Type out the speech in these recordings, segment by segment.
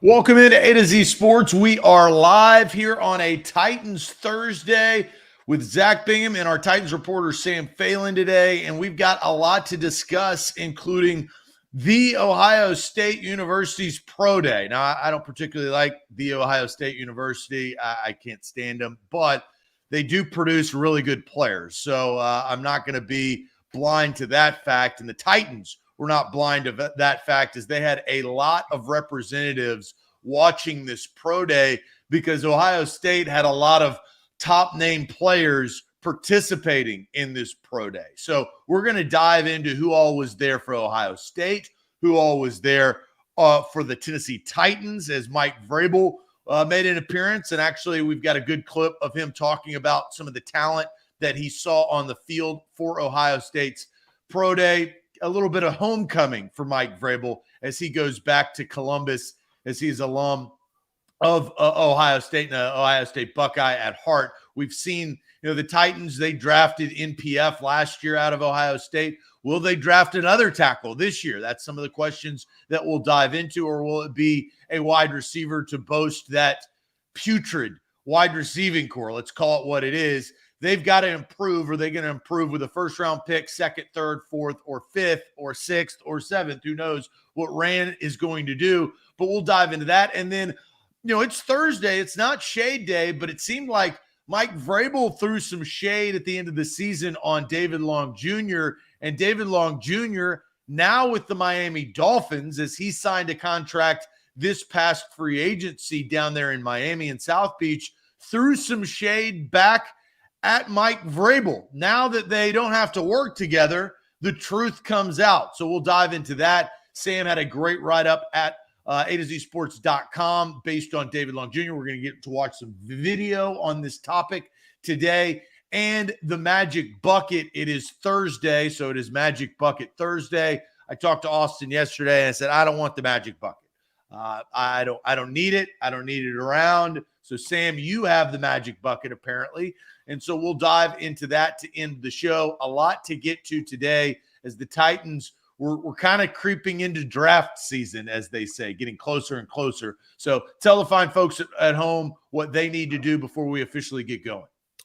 Welcome into A to Z Sports. We are live here on a Titans Thursday with Zach Bingham and our Titans reporter Sam Phelan today. And we've got a lot to discuss, including The Ohio State University's Pro Day. Now, I don't particularly like The Ohio State University. I can't stand them, but they do produce really good players. So I'm not going to be blind to that fact. And the Titans were not blind to that fact, as they had a lot of representatives watching this pro day because Ohio State had a lot of top name players participating in this pro day. So we're going to dive into who all was there for Ohio State, who all was there for the Tennessee Titans, as Mike Vrabel made an appearance. And actually, we've got a good clip of him talking about some of the talent that he saw on the field for Ohio State's pro day. A little bit of homecoming for Mike Vrabel as he goes back to Columbus, as he's alum of Ohio State and Ohio State Buckeye at heart. We've seen, the Titans, they drafted NPF last year out of Ohio State. Will they draft another tackle this year? That's some of the questions that we'll dive into. Or will it be a wide receiver to boast that putrid wide receiving core? Let's call it what it is. They've got to improve. Are they going to improve with a first-round pick, second, third, fourth, or fifth, or sixth, or seventh? Who knows what Rand is going to do? But we'll dive into that. And then, it's Thursday. It's not shade day, but it seemed like Mike Vrabel threw some shade at the end of the season on David Long Jr. And David Long Jr., now with the Miami Dolphins, as he signed a contract this past free agency down there in Miami and South Beach, threw some shade back at Mike Vrabel. Now that they don't have to work together, the truth comes out. So we'll dive into that. Sam had a great write-up at A2Zsports.com based on David Long Jr. We're going to get to watch some video on this topic today. And the Magic Bucket. It is Thursday, so it is Magic Bucket Thursday. I talked to Austin yesterday, and I said, I don't want the Magic Bucket. I don't need it. I don't need it around. So, Sam, you have the Magic Bucket, apparently. And so we'll dive into that to end the show. A lot to get to today, as the Titans we're kind of creeping into draft season, as they say, getting closer and closer. So tell the fine folks at home what they need to do before we officially get going.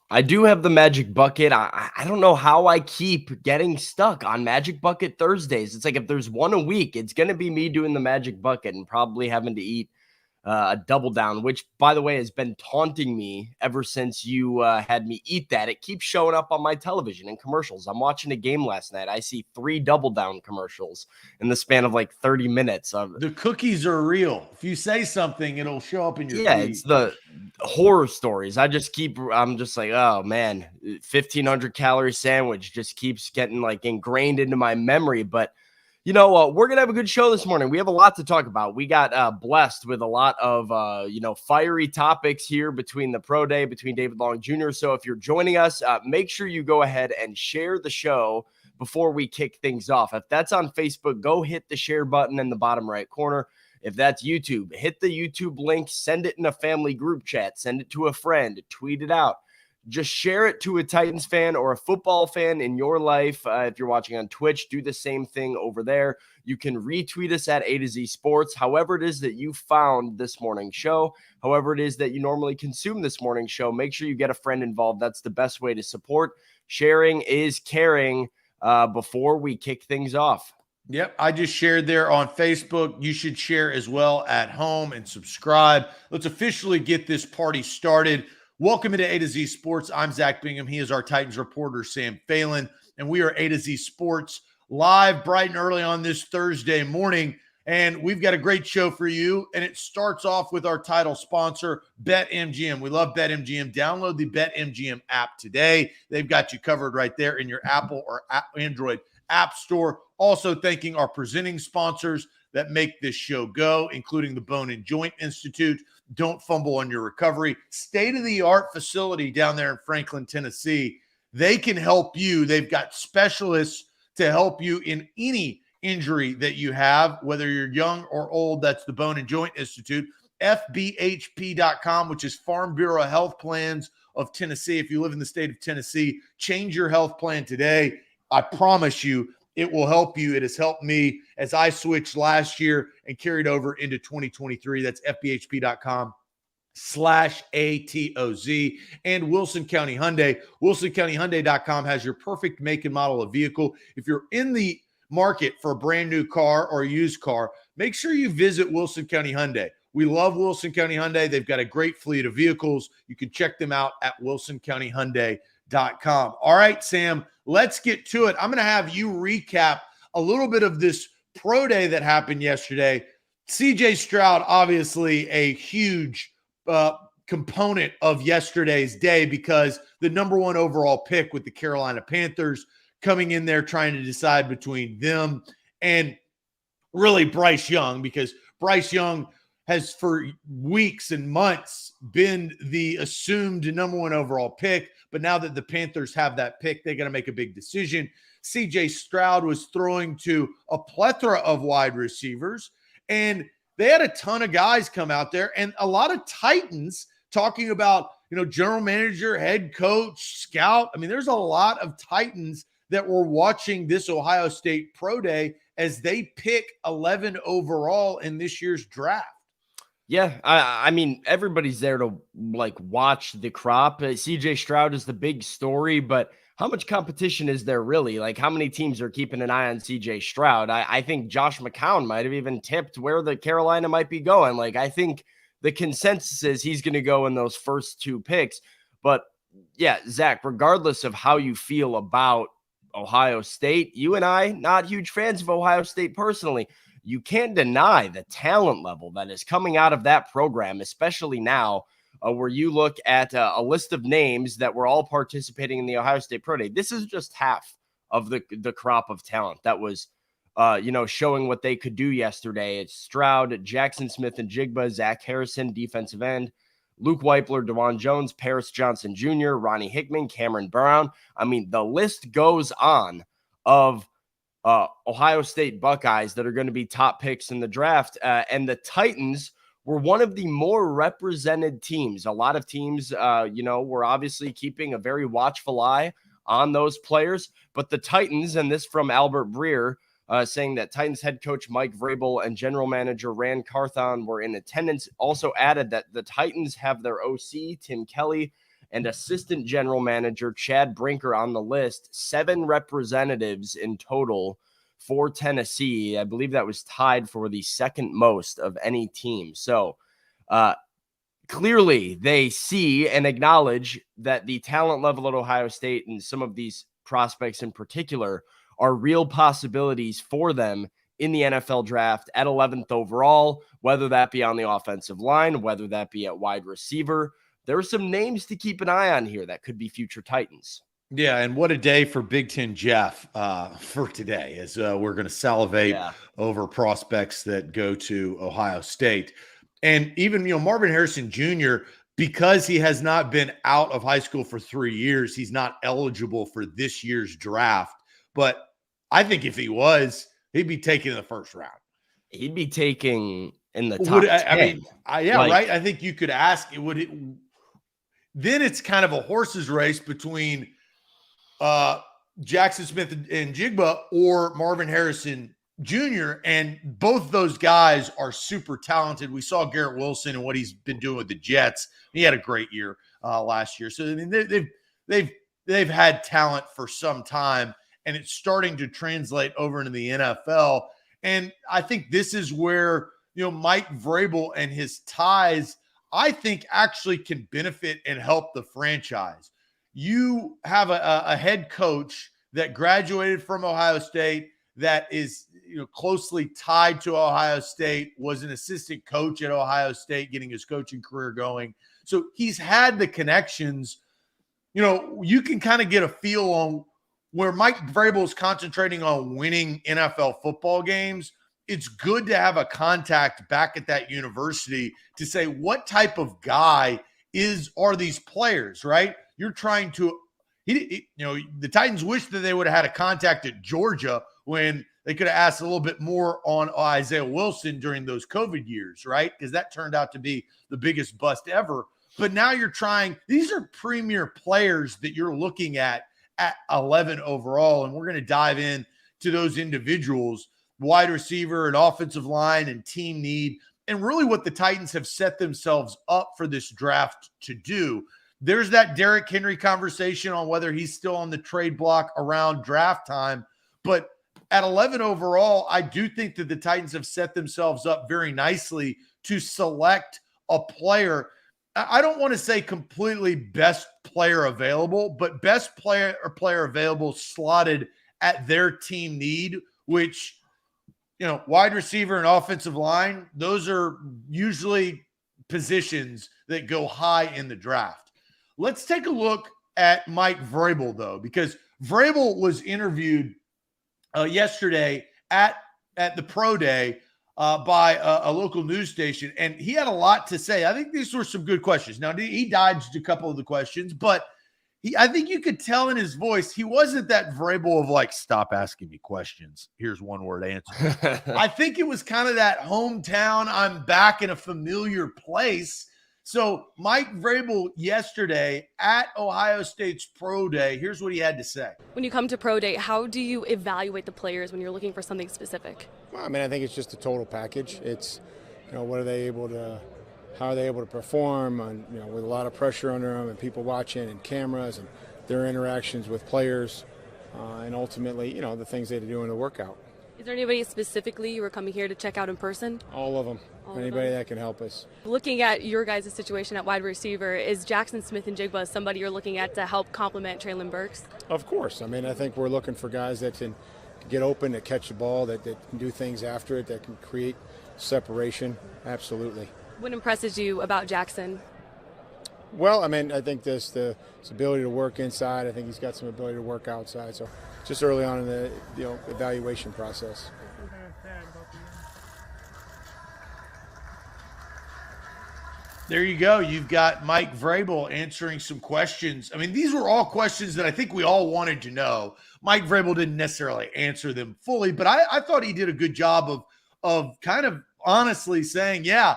I do have the Magic Bucket. I don't know how I keep getting stuck on Magic Bucket Thursdays. It's like if there's one a week, it's going to be me doing the Magic Bucket and probably having to eat a double down, which, by the way, has been taunting me ever since you had me eat that. It keeps showing up on my television in commercials. I'm watching a game last night. I see 3 double down commercials in the span of like 30 minutes. The cookies are real. If you say something, it'll show up in your feed. It's the horror stories. I'm just like, oh man, 1,500 calorie sandwich just keeps getting like ingrained into my memory. But we're going to have a good show this morning. We have a lot to talk about. We got blessed with a lot of, fiery topics here between the pro day, between David Long Jr. So if you're joining us, make sure you go ahead and share the show before we kick things off. If that's on Facebook, go hit the share button in the bottom right corner. If that's YouTube, hit the YouTube link, send it in a family group chat, send it to a friend, tweet it out. Just share it to a Titans fan or a football fan in your life. If you're watching on Twitch, do the same thing over there. You can retweet us at A2Z Sports. However it is that you found this morning's show, however it is that you normally consume this morning's show, make sure you get a friend involved. That's the best way to support. Sharing is caring before we kick things off. Yep, I just shared there on Facebook. You should share as well at home and subscribe. Let's officially get this party started. Welcome into A to Z Sports. I'm Zach Bingham. He is our Titans reporter, Sam Phelan, and we are A to Z Sports live bright and early on this Thursday morning. And we've got a great show for you, and it starts off with our title sponsor, BetMGM. We love BetMGM. Download the BetMGM app today. They've got you covered right there in your Apple or Android app store. Also thanking our presenting sponsors that make this show go, including the Bone and Joint Institute. Don't fumble on your recovery. State-of-the-art facility down there in Franklin, Tennessee. They can help you. They've got specialists to help you in any injury that you have, whether you're young or old. That's the Bone and Joint Institute. FBHP.com, which is Farm Bureau Health Plans of Tennessee. If you live in the state of Tennessee, change your health plan today. I promise you, it will help you. It has helped me as I switched last year and carried over into 2023. That's FBHP.com/ATOZ and Wilson County Hyundai. WilsonCountyHyundai.com has your perfect make and model of vehicle. If you're in the market for a brand new car or a used car, make sure you visit Wilson County Hyundai. We love Wilson County Hyundai. They've got a great fleet of vehicles. You can check them out at WilsonCountyHyundai.com. All right, Sam, let's get to it. I'm going to have you recap a little bit of this pro day that happened yesterday. CJ Stroud, obviously a huge component of yesterday's day because the number one overall pick with the Carolina Panthers coming in there trying to decide between them and really Bryce Young, because Bryce Young has for weeks and months been the assumed number one overall pick. But now that the Panthers have that pick, they're going to make a big decision. CJ Stroud was throwing to a plethora of wide receivers, and they had a ton of guys come out there, and a lot of Titans talking about, general manager, head coach, scout. I mean, there's a lot of Titans that were watching this Ohio State Pro Day as they pick 11 overall in this year's draft. Yeah, I mean, everybody's there to watch the crop. CJ Stroud is the big story, but how much competition is there really? How many teams are keeping an eye on CJ Stroud? I think Josh McCown might have even tipped where the Carolina might be going. I think the consensus is he's going to go in those first two picks. But yeah, Zach, regardless of how you feel about Ohio State, you and I, not huge fans of Ohio State personally, you can't deny the talent level that is coming out of that program, especially now where you look at a list of names that were all participating in the Ohio State Pro Day. This is just half of the crop of talent that was, showing what they could do yesterday. It's Stroud, Jackson Smith-Njigba, Zach Harrison, defensive end, Luke Weipler, DeJuan Jones, Paris Johnson Jr., Ronnie Hickman, Cameron Brown. I mean, the list goes on of Ohio State Buckeyes that are going to be top picks in the draft. And the Titans were one of the more represented teams. A lot of teams, were obviously keeping a very watchful eye on those players. But the Titans, and this from Albert Breer, saying that Titans head coach Mike Vrabel and general manager Rand Carthon were in attendance, also added that the Titans have their OC, Tim Kelly, and assistant general manager Chad Brinker on the list. 7 representatives in total for Tennessee. I believe that was tied for the second most of any team. So clearly they see and acknowledge that the talent level at Ohio State and some of these prospects in particular are real possibilities for them in the NFL draft at 11th overall, whether that be on the offensive line, whether that be at wide receiver. There are some names to keep an eye on here that could be future Titans. Yeah, and what a day for Big Ten Jeff for today, as we're going to salivate over prospects that go to Ohio State. And even, Marvin Harrison Jr., because he has not been out of high school for 3 years, he's not eligible for this year's draft. But I think if he was, he'd be taken in the first round. He'd be taking in the top 10. Right? I think you could ask, then it's kind of a horse's race between Jackson Smith-Njigba or Marvin Harrison Jr., and both those guys are super talented. We saw Garrett Wilson and what he's been doing with the Jets. He had a great year last year. So I mean, they've had talent for some time, and it's starting to translate over into the NFL. And I think this is where, Mike Vrabel and his ties, I think, actually can benefit and help the franchise. You have a head coach that graduated from Ohio State that is, closely tied to Ohio State, was an assistant coach at Ohio State, getting his coaching career going. So he's had the connections. You can kind of get a feel on where Mike Vrabel is concentrating on winning NFL football games. It's good to have a contact back at that university to say, what type of guy are these players, right? You're trying to, the Titans wish that they would have had a contact at Georgia when they could have asked a little bit more on Isaiah Wilson during those COVID years, right? Because that turned out to be the biggest bust ever. But now you're trying, these are premier players that you're looking at 11 overall. And we're going to dive in to those individuals, wide receiver and offensive line and team need, and really what the Titans have set themselves up for this draft to do. There's that Derrick Henry conversation on whether he's still on the trade block around draft time. But at 11 overall, I do think that the Titans have set themselves up very nicely to select a player. I don't want to say completely best player available, but best player or player available slotted at their team need, which, wide receiver and offensive line, those are usually positions that go high in the draft. Let's take a look at Mike Vrabel, though, because Vrabel was interviewed yesterday at the Pro Day by a local news station, and he had a lot to say. I think these were some good questions. Now, he dodged a couple of the questions, but I think you could tell in his voice, he wasn't that Vrabel of like, stop asking me questions. Here's one word answer. I think it was kind of that hometown, I'm back in a familiar place. So Mike Vrabel yesterday at Ohio State's Pro Day, here's what he had to say. When you come to Pro Day, how do you evaluate the players when you're looking for something specific? Well, I think it's just a total package. It's, what are they able to, how are they able to perform on, with a lot of pressure under them and people watching and cameras and their interactions with players and ultimately, the things they do in the workout. Is there anybody specifically you were coming here to check out in person? All of them. Anybody that can help us. Looking at your guys' situation at wide receiver, is Jackson Smith-Njigba somebody you're looking at to help complement Treylon Burks? Of course. I think we're looking for guys that can get open, that catch the ball, that can do things after it, that can create separation. Absolutely. What impresses you about Jackson? Well, I think this his ability to work inside. I think he's got some ability to work outside. So just early on in the evaluation process. There you go. You've got Mike Vrabel answering some questions. These were all questions that I think we all wanted to know. Mike Vrabel didn't necessarily answer them fully, but I thought he did a good job of kind of honestly saying, yeah,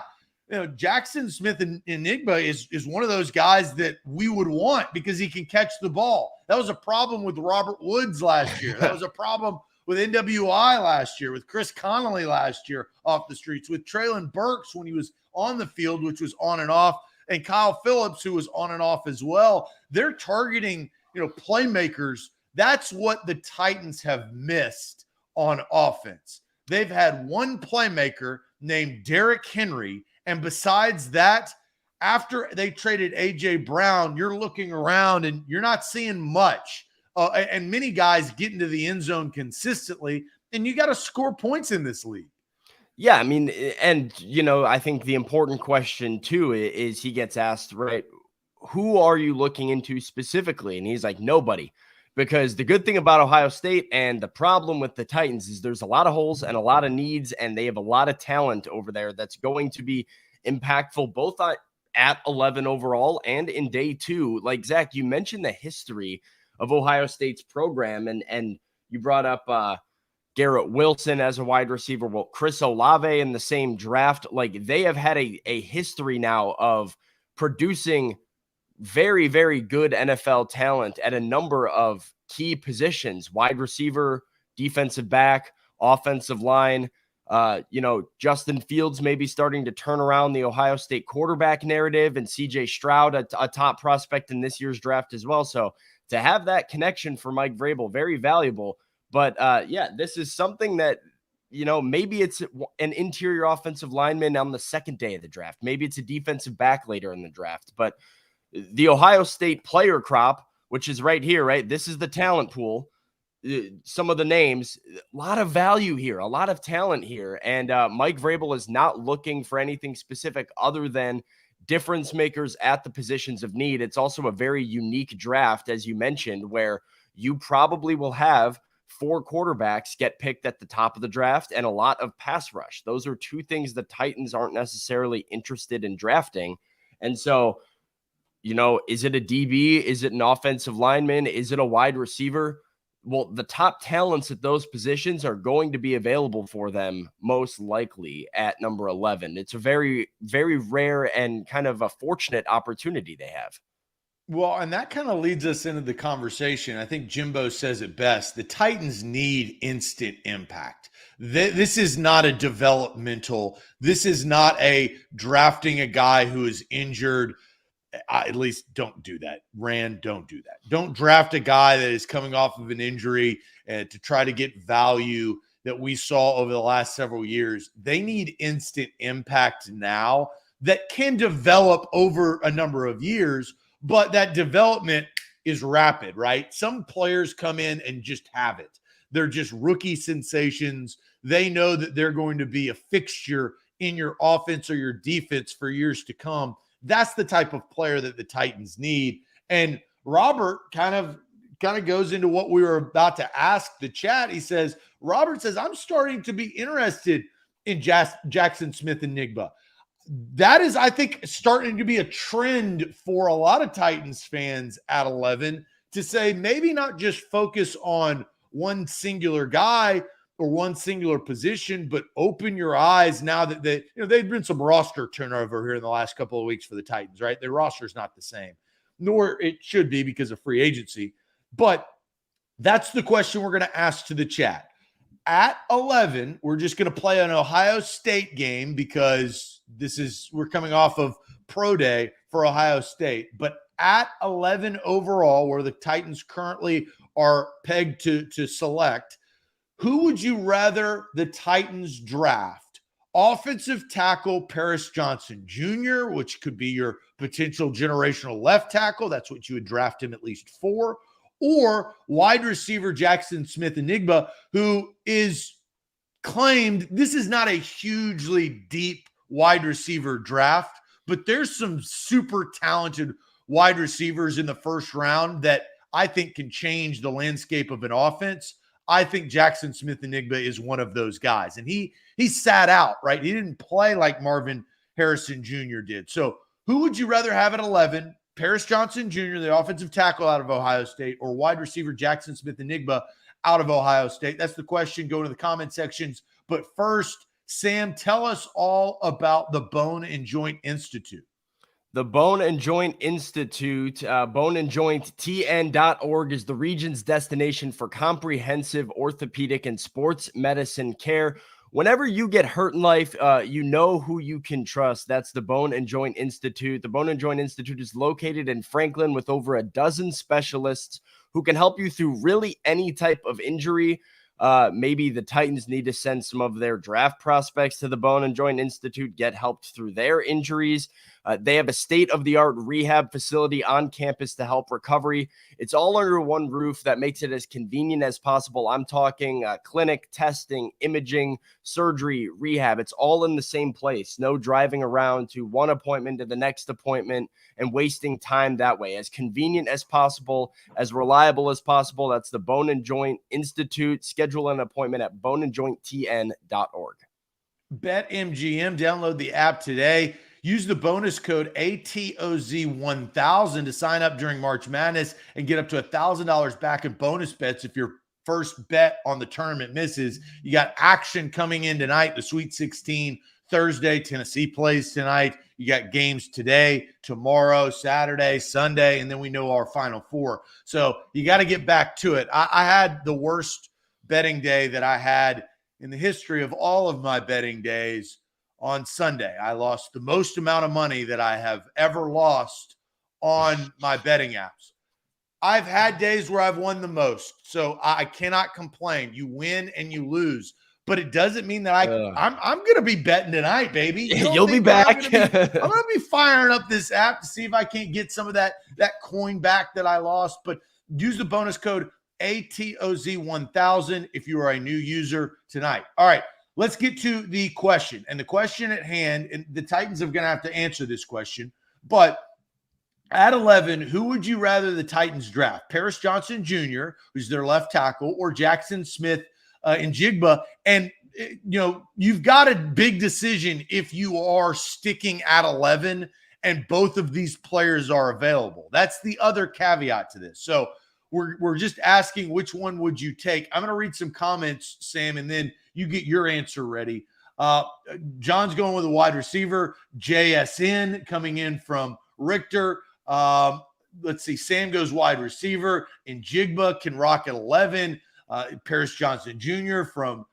Jackson Smith-Njigba is one of those guys that we would want because he can catch the ball. That was a problem with Robert Woods last year. That was a problem with NWI last year, with Chris Connolly last year off the streets, with Treylon Burks when he was on the field, which was on and off, and Kyle Phillips, who was on and off as well. They're targeting, playmakers. That's what the Titans have missed on offense. They've had one playmaker named Derrick Henry, and besides that, after they traded A.J. Brown, you're looking around and you're not seeing much. And many guys get into the end zone consistently, and you got to score points in this league. Yeah, and, I think the important question, too, is he gets asked, right, who are you looking into specifically? And he's like, nobody. Because the good thing about Ohio State and the problem with the Titans is there's a lot of holes and a lot of needs, and they have a lot of talent over there that's going to be impactful both at 11 overall and in day 2. Like, Zach, you mentioned the history of Ohio State's program, and you brought up Garrett Wilson as a wide receiver. Well, Chris Olave in the same draft. Like, they have had a history now of producing very, very good NFL talent at a number of key positions: wide receiver, defensive back, offensive line. Justin Fields may be starting to turn around the Ohio State quarterback narrative, and CJ Stroud, a top prospect in this year's draft as well. So to have that connection for Mike Vrabel, very valuable. But this is something that, maybe it's an interior offensive lineman on the second day of the draft. Maybe it's a defensive back later in the draft. But the Ohio State player crop, which is right here, right? This is the talent pool. Some of the names, a lot of value here, a lot of talent here. And Mike Vrabel is not looking for anything specific other than difference makers at the positions of need. It's also a very unique draft, as you mentioned, where you probably will have 4 quarterbacks get picked at the top of the draft and a lot of pass rush. Those are 2 things the Titans aren't necessarily interested in drafting. And so, is it a DB? Is it an offensive lineman? Is it a wide receiver? Well, the top talents at those positions are going to be available for them most likely at number 11. It's a very, very rare and kind of a fortunate opportunity they have. Well, and that kind of leads us into the conversation. I think Jimbo says it best. The Titans need instant impact. This is not a developmental. This is not a drafting a guy who is injured. At least don't do that. Rand, don't do that. Don't draft a guy that is coming off of an injury to try to get value that we saw over the last several years. They need instant impact now that can develop over a number of years, but that development is rapid, right? Some players come in and just have it. They're just rookie sensations. They know that they're going to be a fixture in your offense or your defense for years to come. That's the type of player that the Titans need. And Robert kind of goes into what we were about to ask the chat. He says, Robert says, I'm starting to be interested in Jackson Smith-Njigba. That is, I think, starting to be a trend for a lot of Titans fans at 11 to say maybe not just focus on one singular guy or one singular position, but open your eyes now that they've been some roster turnover here in the last couple of weeks for the Titans, right? Their roster is not the same, nor it should be because of free agency. But that's the question we're going to ask to the chat. At 11, we're just going to play an Ohio State game because we're coming off of Pro Day for Ohio State. But at 11 overall, where the Titans currently are pegged to select, who would you rather the Titans draft? Offensive tackle Paris Johnson Jr., which could be your potential generational left tackle. That's what you would draft him at least for. Or wide receiver Jackson Smith-Njigba, who is claimed, this is not a hugely deep wide receiver draft, but there's some super talented wide receivers in the first round that I think can change the landscape of an offense. I think Jackson Smith-Njigba is one of those guys. And he sat out, right? He didn't play like Marvin Harrison Jr. did. So who would you rather have at 11? Paris Johnson Jr., the offensive tackle out of Ohio State, or wide receiver Jackson Smith-Njigba out of Ohio State? That's the question. Go to the comment sections. But first, Sam, tell us all about the Bone and Joint Institute. The Bone and Joint Institute, boneandjointtn.org, is the region's destination for comprehensive orthopedic and sports medicine care. Whenever you get hurt in life, you know who you can trust. That's the Bone and Joint Institute. The Bone and Joint Institute is located in Franklin with over a dozen specialists who can help you through really any type of injury. Maybe the Titans need to send some of their draft prospects to the Bone and Joint Institute, get helped through their injuries. They have a state-of-the-art rehab facility on campus to help recovery. It's all under one roof that makes it as convenient as possible. I'm talking clinic, testing, imaging, surgery, rehab. It's all in the same place. No driving around to one appointment to the next appointment and wasting time that way. As convenient as possible, as reliable as possible. That's the Bone and Joint Institute. Schedule an appointment at boneandjointtn.org. BetMGM, download the app today. Use the bonus code ATOZ1000 to sign up during March Madness and get up to $1,000 back in bonus bets if your first bet on the tournament misses. You got action coming in tonight, the Sweet 16, Thursday. Tennessee plays tonight. You got games today, tomorrow, Saturday, Sunday, and then we know our Final Four. So you got to get back to it. I had the worst betting day that I had in the history of all of my betting days. On Sunday, I lost the most amount of money that I have ever lost on my betting apps. I've had days where I've won the most, so I cannot complain. You win and you lose, but it doesn't mean that I'm going to be betting tonight, baby. You'll be back. I'm going to be firing up this app to see if I can't get some of that coin back that I lost. But use the bonus code ATOZ1000 if you are a new user tonight. All right. Let's get to the question. And the question at hand, and the Titans are going to have to answer this question, but at 11, who would you rather the Titans draft? Paris Johnson Jr., who's their left tackle, or Jackson Smith-Njigba? And, you've got a big decision if you are sticking at 11 and both of these players are available. That's the other caveat to this. So we're just asking which one would you take. I'm going to read some comments, Sam, and then you get your answer ready. John's going with a wide receiver. JSN coming in from Richter. let's see, Sam goes wide receiver, and Njigba can rock at 11. Paris Johnson Jr. from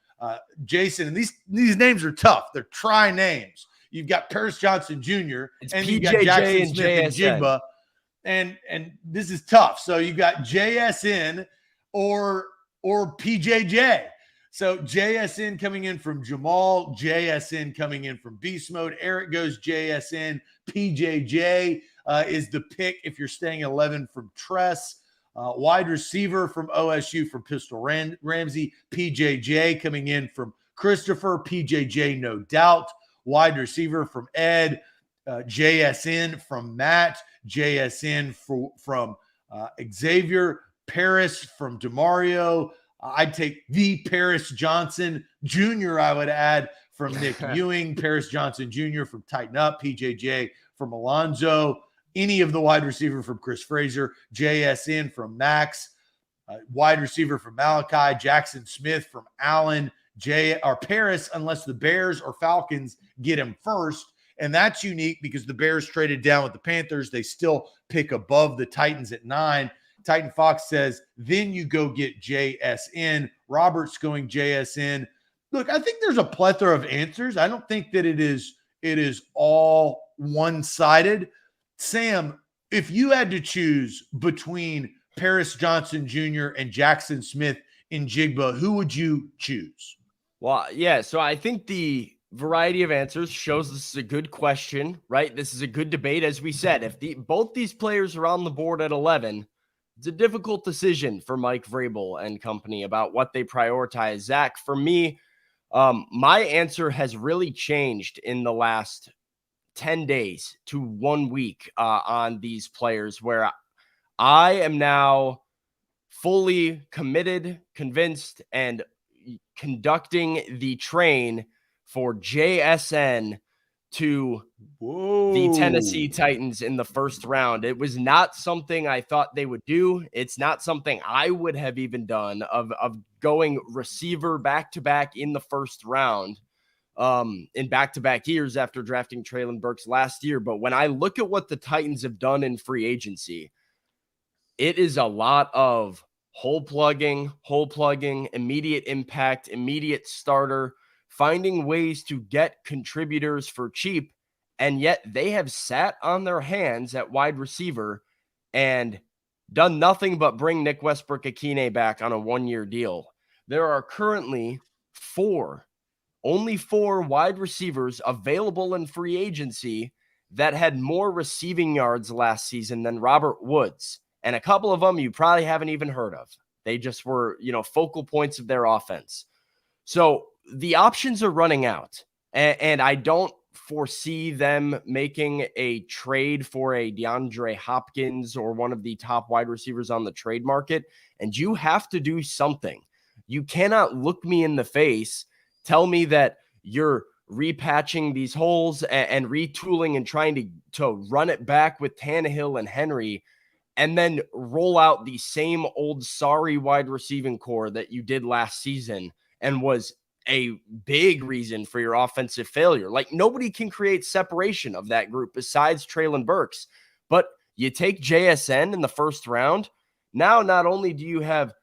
Jason. And these names are tough. They're try names. You've got Paris Johnson Jr. It's and PJJ you've got Jackson and Smith and JSN. Njigba. And this is tough. So you've got JSN or PJJ. So JSN coming in from Jamal, JSN coming in from Beast Mode. Eric goes JSN. PJJ is the pick if you're staying 11 from Tress. Wide receiver from OSU from Pistol Ramsey. PJJ coming in from Christopher. PJJ, no doubt. Wide receiver from Ed. JSN from Matt. JSN from Xavier. Paris from DeMario. I'd take the Paris Johnson Jr., I would add, from Nick Ewing. Paris Johnson Jr. from Tighten Up. PJJ from Alonzo. Any of the wide receiver from Chris Fraser. JSN from Max. Wide receiver from Malachi. Jackson Smith from Allen. Paris, unless the Bears or Falcons get him first. And that's unique because the Bears traded down with the Panthers. They still pick above the Titans at 9. Titan Fox says, then you go get JSN. Robert's going JSN. Look, I think there's a plethora of answers. I don't think that it is all one-sided. Sam, if you had to choose between Paris Johnson Jr. and Jackson Smith-Njigba, who would you choose? Well, yeah, so I think the variety of answers shows this is a good question, right? This is a good debate. As we said, if both these players are on the board at 11, it's a difficult decision for Mike Vrabel and company about what they prioritize. Zach, for me, my answer has really changed in the last 10 days to 1 week on these players, where I am now fully committed, convinced, and conducting the train for JSN to the Tennessee Titans in the first round. It was not something I thought they would do. It's not something I would have even done of going receiver back-to-back in the first round in back-to-back years after drafting Treylon Burks last year. But when I look at what the Titans have done in free agency, it is a lot of hole plugging, immediate impact, immediate starter, finding ways to get contributors for cheap, and yet they have sat on their hands at wide receiver and done nothing but bring Nick Westbrook-Akine back on a 1-year deal. There are currently only four wide receivers available in free agency that had more receiving yards last season than Robert Woods, and a couple of them you probably haven't even heard of. They just were, focal points of their offense. So the options are running out, and I don't foresee them making a trade for a DeAndre Hopkins or one of the top wide receivers on the trade market. And you have to do something. You cannot look me in the face, tell me that you're repatching these holes and retooling and trying to run it back with Tannehill and Henry, and then roll out the same old sorry wide receiving core that you did last season and was a big reason for your offensive failure. Like, nobody can create separation of that group besides Treylon Burks. But you take JSN in the first round. Now, not only do you have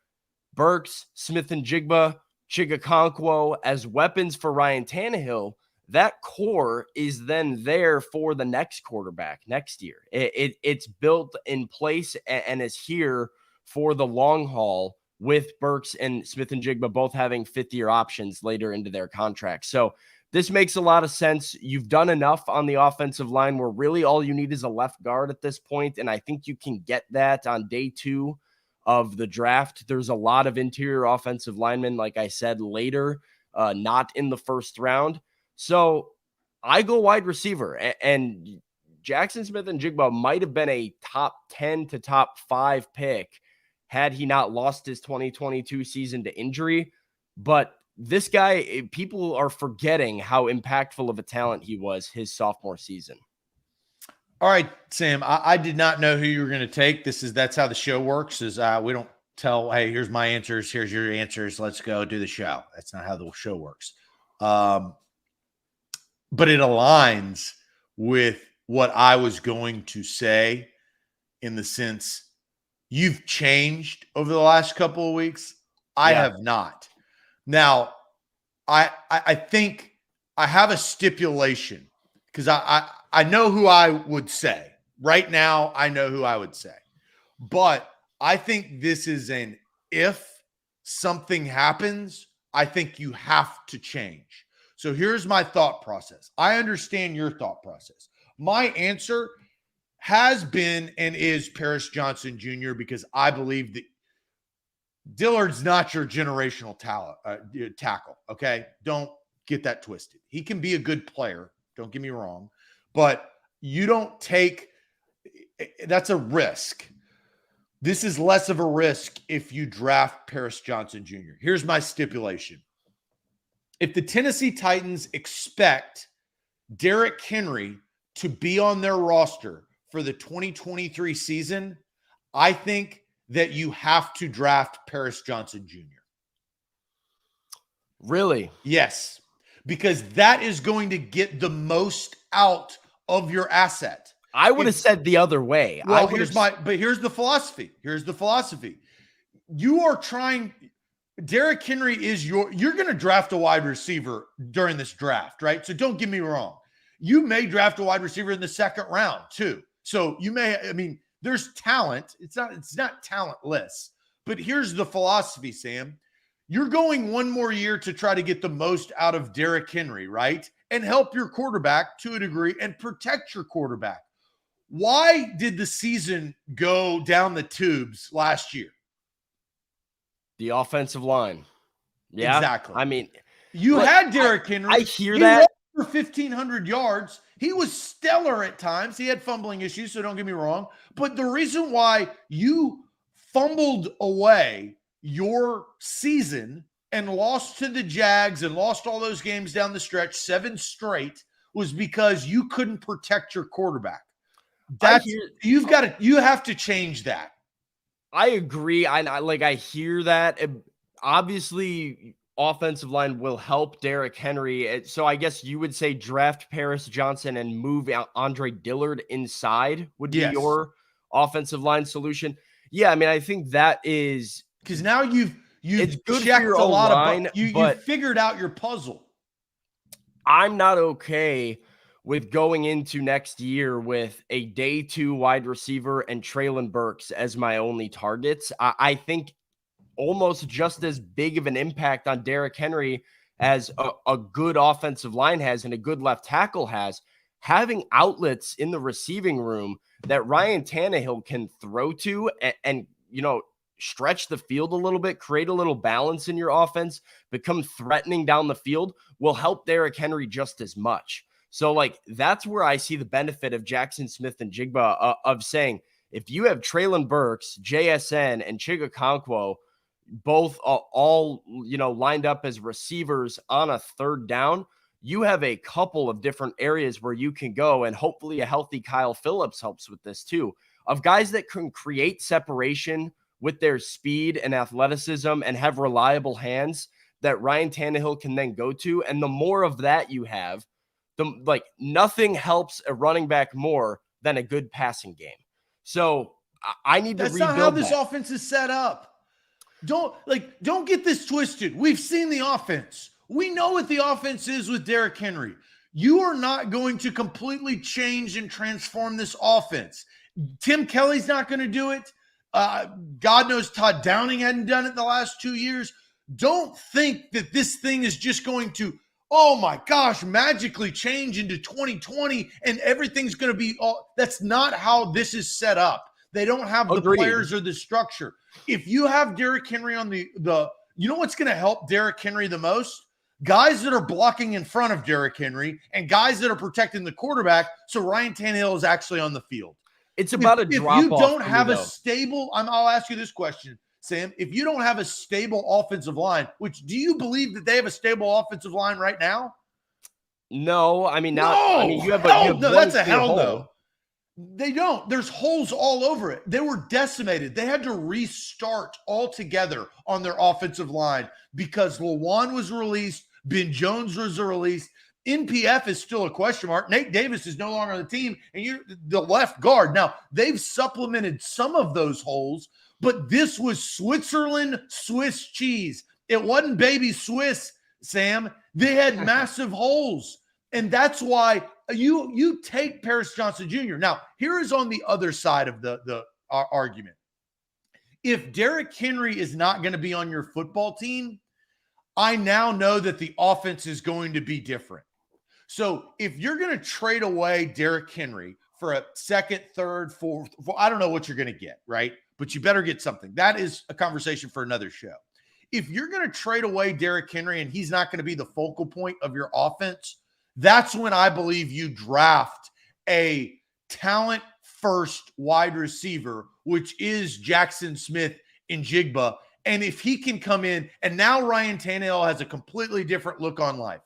Burks, Smith-Njigba, Chigakonkwo as weapons for Ryan Tannehill, that core is then there for the next quarterback next year. It's built in place and is here for the long haul, with Burks and Smith-Njigba both having fifth-year options later into their contracts. So this makes a lot of sense. You've done enough on the offensive line where really all you need is a left guard at this point, and I think you can get that on day 2 of the draft. There's a lot of interior offensive linemen, like I said, later, not in the first round. So I go wide receiver, and Jackson Smith-Njigba might have been a top 10 to top 5 pick had he not lost his 2022 season to injury. But this guy, people are forgetting how impactful of a talent he was his sophomore season. All right, Sam, I did not know who you were going to take. That's how the show works, is we don't tell, hey, here's my answers, here's your answers, let's go do the show. That's not how the show works. But it aligns with what I was going to say. in the sense you've changed over the last couple of weeks. I have not. Now, I think I have a stipulation because I know who I would say. Right now, I know who I would say. But I think this is an if something happens, I think you have to change. So here's my thought process. I understand your thought process. My answer has been and is Paris Johnson Jr. because I believe that Dillard's not your generational tackle, okay? Don't get that twisted. He can be a good player, don't get me wrong, but you don't take – that's a risk. This is less of a risk if you draft Paris Johnson Jr. Here's my stipulation. If the Tennessee Titans expect Derrick Henry to be on their roster for the 2023 season, I think that you have to draft Paris Johnson Jr. Really? Yes, because that is going to get the most out of your asset. I would have said the other way. Well, here's the philosophy. Here's the philosophy. You are trying – Derrick Henry is you're going to draft a wide receiver during this draft, right? So don't get me wrong. You may draft a wide receiver in the second round too. So you may, I mean, there's talent. It's not talentless. But here's the philosophy, Sam. You're going one more year to try to get the most out of Derrick Henry, right? And help your quarterback to a degree and protect your quarterback. Why did the season go down the tubes last year? The offensive line. Yeah, exactly. I mean, you had Derrick Henry. I hear that. For 1,500 yards. He was stellar at times. He had fumbling issues, so don't get me wrong. But the reason why you fumbled away your season and lost to the Jags and lost all those games down the stretch, 7 straight, was because you couldn't protect your quarterback. You have to change that. I agree. I hear that. Obviously, offensive line will help Derrick Henry. So I guess you would say draft Paris Johnson and move Andre Dillard inside would be your offensive line solution. Yeah, I mean, I think that is because now you've checked a lot of you figured out your puzzle. I'm not okay with going into next year with a day 2 wide receiver and Treylon Burks as my only targets. I think almost just as big of an impact on Derrick Henry as a good offensive line has and a good left tackle has, having outlets in the receiving room that Ryan Tannehill can throw to and stretch the field a little bit, create a little balance in your offense, become threatening down the field will help Derrick Henry just as much. So, that's where I see the benefit of Jackson Smith-Njigba of saying, if you have Treylon Burks, JSN, and Chigakonkwo both all lined up as receivers on a third down, you have a couple of different areas where you can go, and hopefully a healthy Kyle Phillips helps with this too, of guys that can create separation with their speed and athleticism and have reliable hands that Ryan Tannehill can then go to. And the more of that you have, nothing helps a running back more than a good passing game. So I need to rebuild that. That's not how this offense is set up. Don't get this twisted. We've seen the offense. We know what the offense is with Derrick Henry. You are not going to completely change and transform this offense. Tim Kelly's not going to do it. God knows Todd Downing hadn't done it the last 2 years. Don't think that this thing is just going to, oh my gosh, magically change into 2020 and everything's going to be all. That's not how this is set up. They don't have the players or the structure. If you have Derrick Henry on the you know what's going to help Derrick Henry the most? Guys that are blocking in front of Derrick Henry and guys that are protecting the quarterback so Ryan Tannehill is actually on the field. It's about a drop-off. If you don't have a stable, I'll ask you this question, Sam. If you don't have a stable offensive line, which do you believe that they have a stable offensive line right now? No, I mean, not. No, I mean, you have no, that's a hell hole. no. They don't. There's holes all over it. They were decimated. They had to restart altogether on their offensive line because Lawan was released, Ben Jones was released. NPF is still a question mark. Nate Davis is no longer on the team, and you're the left guard. Now, they've supplemented some of those holes, but this was Switzerland Swiss cheese. It wasn't baby Swiss, Sam. They had massive holes. And that's why you take Paris Johnson Jr. Now, here is on the other side of the argument. If Derrick Henry is not going to be on your football team, I now know that the offense is going to be different. So if you're going to trade away Derrick Henry for a second, third, fourth, I don't know what you're going to get, right? But you better get something. That is a conversation for another show. If you're going to trade away Derrick Henry and he's not going to be the focal point of your offense, that's when I believe you draft a talent first wide receiver, which is Jackson Smith-Njigba. And if he can come in, and now Ryan Tannehill has a completely different look on life.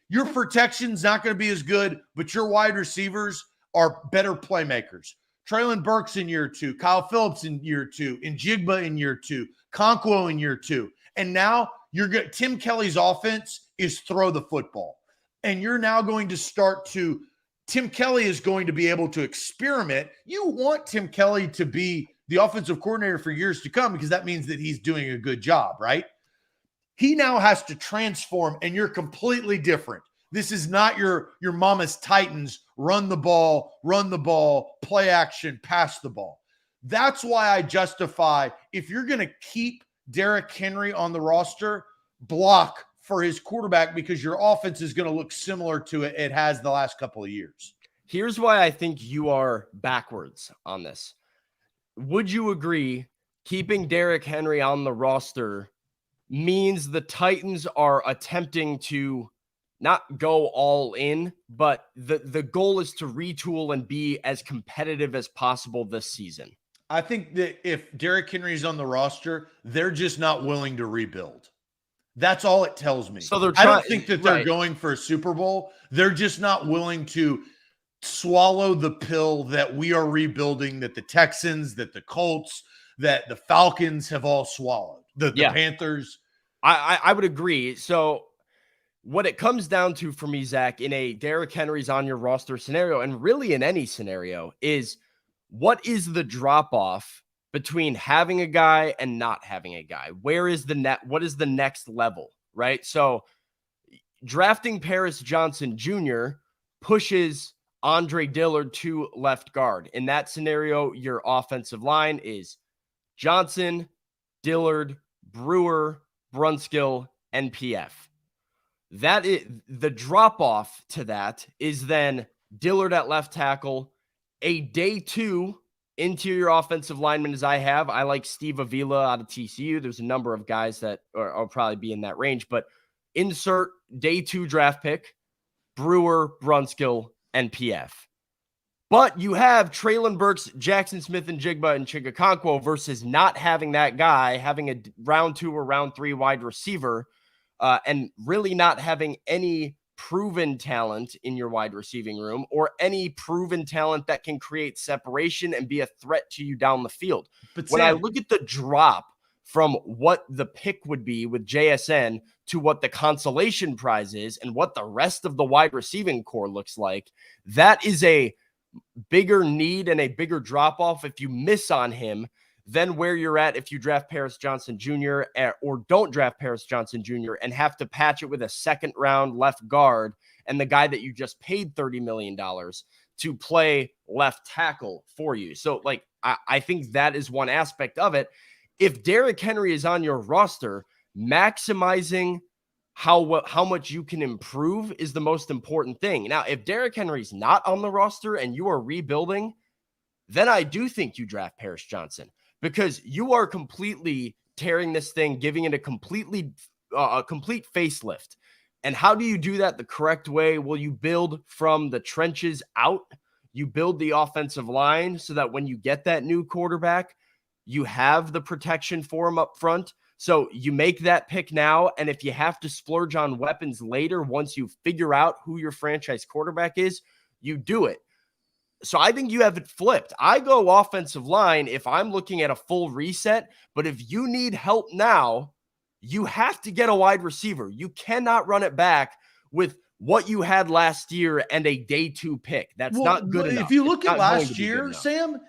Your protection's not going to be as good, but your wide receivers are better playmakers. Treylon Burks in year 2, Kyle Phillips in year 2, Njigba in year 2, Conquo in year 2. And now you're good. Tim Kelly's offense is throw the football. And you're now going to Tim Kelly is going to be able to experiment. You want Tim Kelly to be the offensive coordinator for years to come because that means that he's doing a good job, right? He now has to transform, and you're completely different. This is not your mama's Titans, run the ball, play action, pass the ball. That's why I justify, if you're going to keep Derrick Henry on the roster, block for his quarterback because your offense is going to look similar to it has the last couple of years. Here's why I think you are backwards on this. Would you agree keeping Derrick Henry on the roster means the Titans are attempting to not go all in, but the goal is to retool and be as competitive as possible this season? I think that if Derrick Henry is on the roster, they're just not willing to rebuild. That's all it tells me. So I don't think that they're going for a Super Bowl. They're just not willing to swallow the pill that we are rebuilding, that the Texans, that the Colts, that the Falcons have all swallowed. The Panthers. I would agree. So what it comes down to for me, Zach, in a Derrick Henry's on your roster scenario, and really in any scenario, is what is the drop-off between having a guy and not having a guy? Where is the net? What is the next level, right? So drafting Paris Johnson Jr. pushes Andre Dillard to left guard. In that scenario, your offensive line is Johnson, Dillard, Brewer, Brunskill, and PF. That is the drop-off to that is then Dillard at left tackle, a day 2 interior offensive lineman as I have. I like Steve Avila out of TCU. There's a number of guys that will probably be in that range, but insert day 2 draft pick, Brewer, Brunskill, and PF. But you have Treylon Burks, Jackson Smith-Njigba, and Chigakonkwo versus not having that guy, having a round 2 or round 3 wide receiver, and really not having any proven talent in your wide receiving room or any proven talent that can create separation and be a threat to you down the field. But when I look at the drop from what the pick would be with JSN to what the consolation prize is and what the rest of the wide receiving core looks like, that is a bigger need and a bigger drop off if you miss on him than where you're at if you draft Paris Johnson Jr. or don't draft Paris Johnson Jr. and have to patch it with a second round left guard and the guy that you just paid $30 million to play left tackle for you. So like, I think that is one aspect of it. If Derrick Henry is on your roster, maximizing how much you can improve is the most important thing. Now, if Derrick Henry's not on the roster and you are rebuilding, then I do think you draft Paris Johnson, because you are completely tearing this thing, giving it a complete facelift. And how do you do that the correct way? Well, you build from the trenches out. You build the offensive line so that when you get that new quarterback, you have the protection for him up front. So you make that pick now, and if you have to splurge on weapons later, once you figure out who your franchise quarterback is, you do it. So I think you have it flipped. I go offensive line if I'm looking at a full reset, but if you need help now, you have to get a wide receiver. You cannot run it back with what you had last year and a day 2 pick. That's not good enough. If you look It's at not going to last be good year, enough. Sam,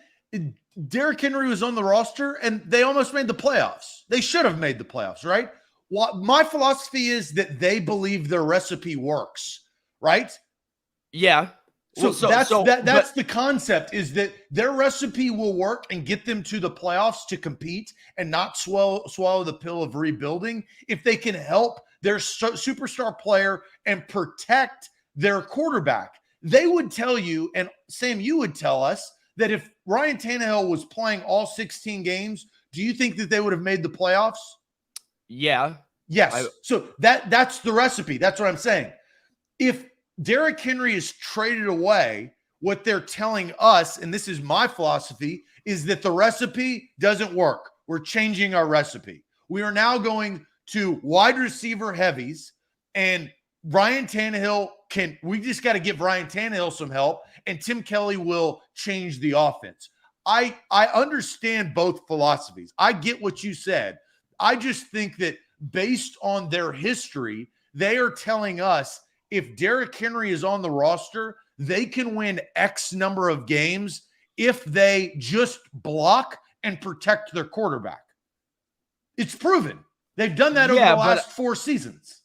Derrick Henry was on the roster and they almost made the playoffs. They should have made the playoffs, right? My philosophy is that they believe their recipe works, right? Yeah. So that's the concept, is that their recipe will work and get them to the playoffs to compete and not swallow the pill of rebuilding if they can help their superstar player and protect their quarterback. They would tell you, and Sam, you would tell us, that if Ryan Tannehill was playing all 16 games, do you think that they would have made the playoffs? Yeah. Yes. So that's the recipe. That's what I'm saying. If Derrick Henry is traded away, what they're telling us, and this is my philosophy, is that the recipe doesn't work. We're changing our recipe. We are now going to wide receiver heavies, and Ryan Tannehill we just got to give Ryan Tannehill some help, and Tim Kelly will change the offense. I understand both philosophies. I get what you said. I just think that based on their history, they are telling us if Derrick Henry is on the roster, they can win X number of games if they just block and protect their quarterback. It's proven. They've done that over the last 4 seasons.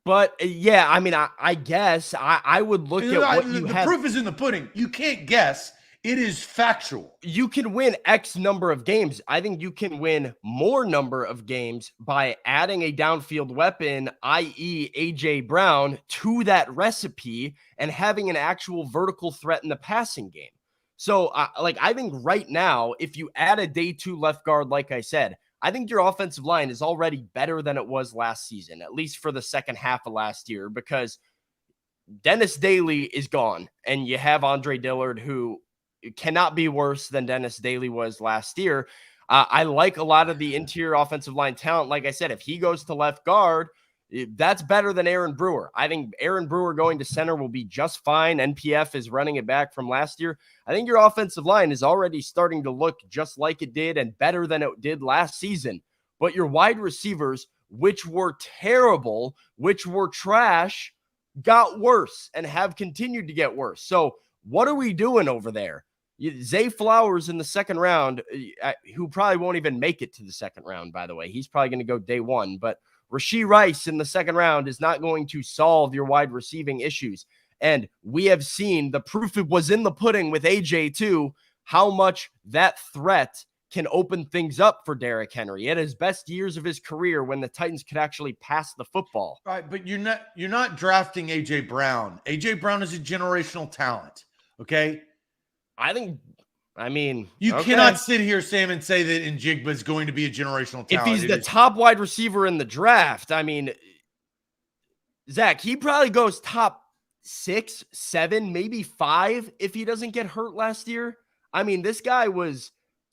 But yeah, I mean, I guess I would look at what you have. The proof is in the pudding. You can't guess. It is factual. You can win X number of games. I think you can win more number of games by adding a downfield weapon, i.e. A.J. Brown, to that recipe and having an actual vertical threat in the passing game. So, I think right now, if you add a day 2 left guard, like I said, I think your offensive line is already better than it was last season, at least for the second half of last year, because Dennis Daly is gone, and you have Andre Dillard, who cannot be worse than Dennis Daly was last year. I like a lot of the interior offensive line talent. Like I said, if he goes to left guard, that's better than Aaron Brewer. I think Aaron Brewer going to center will be just fine. NPF is running it back from last year. I think your offensive line is already starting to look just like it did and better than it did last season. But your wide receivers, which were terrible, which were trash, got worse and have continued to get worse. So what are we doing over there? Zay Flowers in the second round, who probably won't even make it to the second round, by the way. He's probably going to go day 1. But Rashee Rice in the second round is not going to solve your wide receiving issues. And we have seen the proof it was in the pudding with AJ too, how much that threat can open things up for Derrick Henry. At his best years of his career when the Titans could actually pass the football. Right, but you're not drafting A.J. Brown. A.J. Brown is a generational talent, okay? You cannot sit here, Sam, and say that Njigba is going to be a generational talent. If he's the top wide receiver in the draft, Zach, he probably goes top 6, 7, maybe 5 if he doesn't get hurt last year. This guy was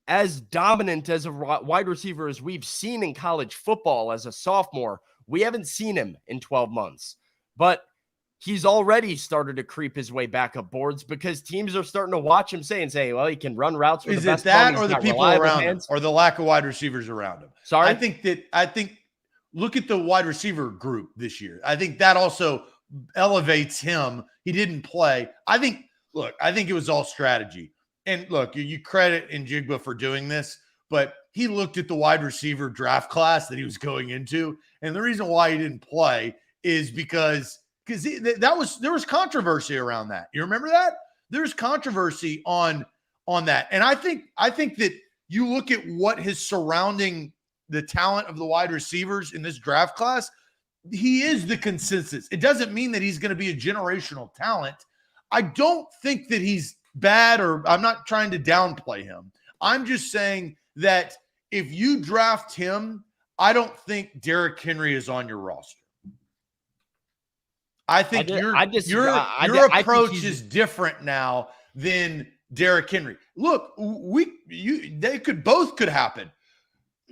as dominant as a wide receiver as we've seen in college football as a sophomore. We haven't seen him in 12 months, but he's already started to creep his way back up boards because teams are starting to watch him say, well, he can run routes with the best. Is it that or the people around him or the lack of wide receivers around him? Sorry? I think look at the wide receiver group this year. I think that also elevates him. He didn't play. I think it was all strategy. And look, you credit Njigba for doing this, but he looked at the wide receiver draft class that he was going into. And the reason why he didn't play is because there was controversy around that. You remember that? There's controversy on that. And I think that you look at what is surrounding the talent of the wide receivers in this draft class, he is the consensus. It doesn't mean that he's going to be a generational talent. I don't think that he's bad, or I'm not trying to downplay him. I'm just saying that if you draft him, I don't think Derrick Henry is on your roster. I think your approach is different now than Derrick Henry. Look, both could happen.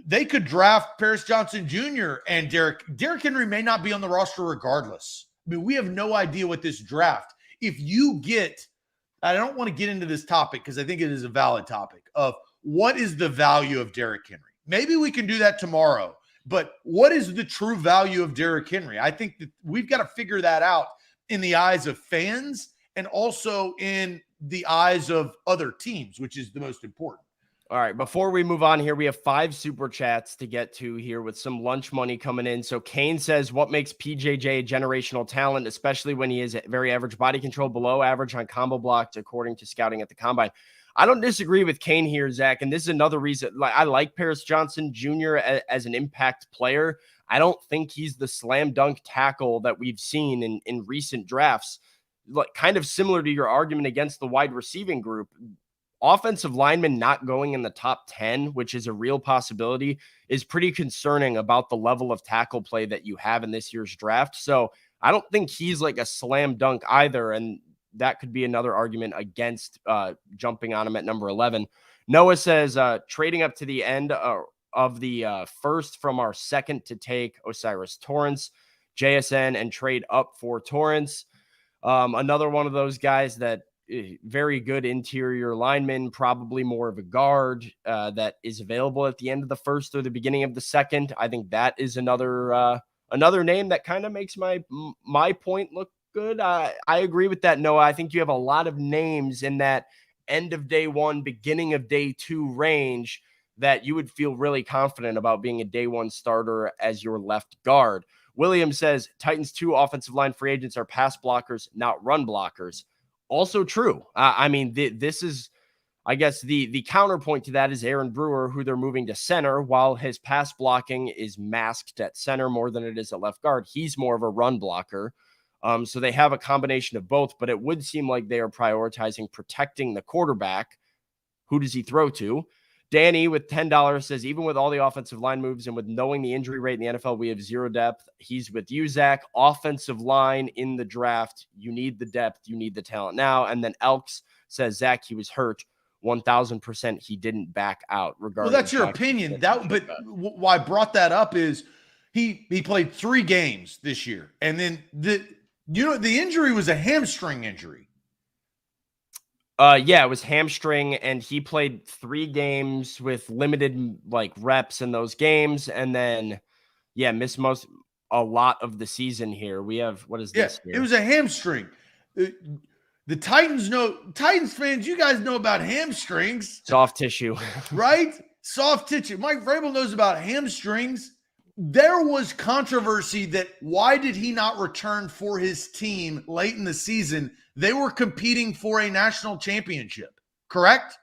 They could draft Paris Johnson Jr. and Derrick Henry may not be on the roster regardless. We have no idea what this draft. If you get, I don't want to get into this topic because I think it is a valid topic of what is the value of Derrick Henry. Maybe we can do that tomorrow. But what is the true value of Derrick Henry? I think that we've got to figure that out in the eyes of fans and also in the eyes of other teams, which is the most important. All right, before we move on here, we have 5 super chats to get to here with some lunch money coming in. So Kane says, what makes PJJ a generational talent, especially when he is at very average body control, below average on combo blocks, according to scouting at the combine? I don't disagree with Kane here, Zach, and this is another reason. Like, I like Paris Johnson Jr. as an impact player. I don't think he's the slam dunk tackle that we've seen in recent drafts. Like, kind of similar to your argument against the wide receiving group. Offensive linemen not going in the top 10, which is a real possibility, is pretty concerning about the level of tackle play that you have in this year's draft. So I don't think he's like a slam dunk either. And that could be another argument against jumping on him at number 11. Noah says trading up to the end of the first from our second to take Osiris Torrance, JSN, and trade up for Torrance. Another one of those guys that very good interior lineman, probably more of a guard that is available at the end of the first or the beginning of the second. I think that is another name that kind of makes my point look good. I agree with that, Noah. I think you have a lot of names in that end of day 1, beginning of day 2 range that you would feel really confident about being a day 1 starter as your left guard. William says Titans 2 offensive line free agents are pass blockers, not run blockers. Also true. I mean, this is, I guess, the counterpoint to that is Aaron Brewer, who they're moving to center, while his pass blocking is masked at center more than it is at left guard. He's more of a run blocker. So they have a combination of both, but it would seem like they are prioritizing protecting the quarterback. Who does he throw to? Danny with $10 says, even with all the offensive line moves and with knowing the injury rate in the NFL, we have zero depth. He's with you, Zach. Offensive line in the draft, you need the depth, you need the talent now. And then Elks says, Zach, he was hurt. 1,000% he didn't back out. Regarding well, that's your opinion. But why I brought that up is he played 3 games this year, and then the injury was a hamstring injury. Yeah, it was hamstring, and he played 3 games with limited reps in those games, and then missed a lot of the season here. We have, what is this here? It was a hamstring. The Titans fans, you guys know about hamstrings. Soft tissue. Right? Soft tissue. Mike Vrabel knows about hamstrings. There was controversy that why did he not return for his team late in the season? They were competing for a national championship, correct?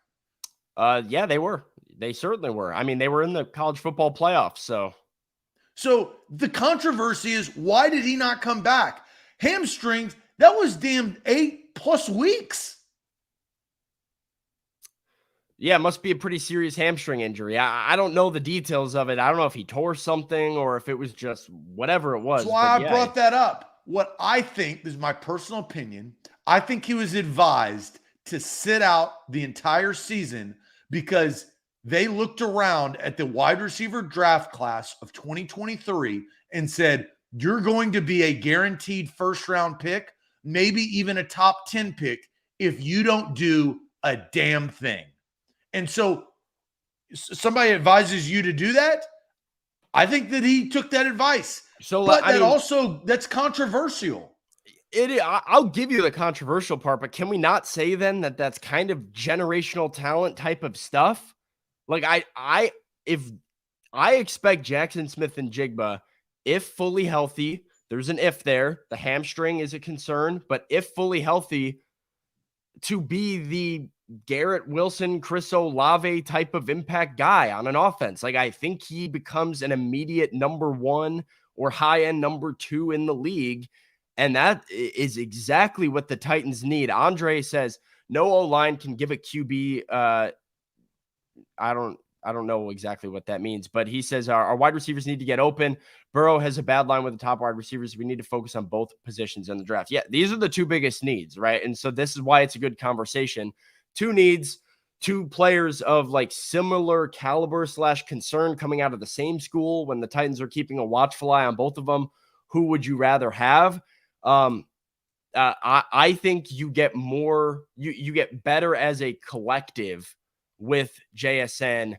Yeah, they were. They certainly were. I mean, they were in the college football playoffs, So the controversy is, why did he not come back? Hamstrings, that was damn 8+ weeks. Yeah, it must be a pretty serious hamstring injury. I don't know the details of it. I don't know if he tore something or if it was just whatever it was. That's why I brought that up. What I think, this is my personal opinion, I think he was advised to sit out the entire season because they looked around at the wide receiver draft class of 2023 and said, you're going to be a guaranteed first-round pick, maybe even a top 10 pick, if you don't do a damn thing. And so somebody advises you to do that. I think that he took that advice. That's controversial. I'll give you the controversial part, but can we not say then that that's kind of generational talent type of stuff? Like I expect Jackson Smith-Njigba, if fully healthy, there's an if there, the hamstring is a concern, but if fully healthy, to be the Garrett Wilson, Chris Olave type of impact guy on an offense. Like, I think he becomes an immediate number 1 or high-end number 2 in the league. And that is exactly what the Titans need. Andre says, no O-line can give a QB. I don't know exactly what that means, but he says our wide receivers need to get open. Burrow has a bad line with the top wide receivers. We need to focus on both positions in the draft. Yeah, these are the 2 biggest needs, right? And so this is why it's a good conversation. 2 needs, 2 players of similar caliber / concern coming out of the same school. When the Titans are keeping a watchful eye on both of them, who would you rather have? I think you get more, you get better as a collective with JSN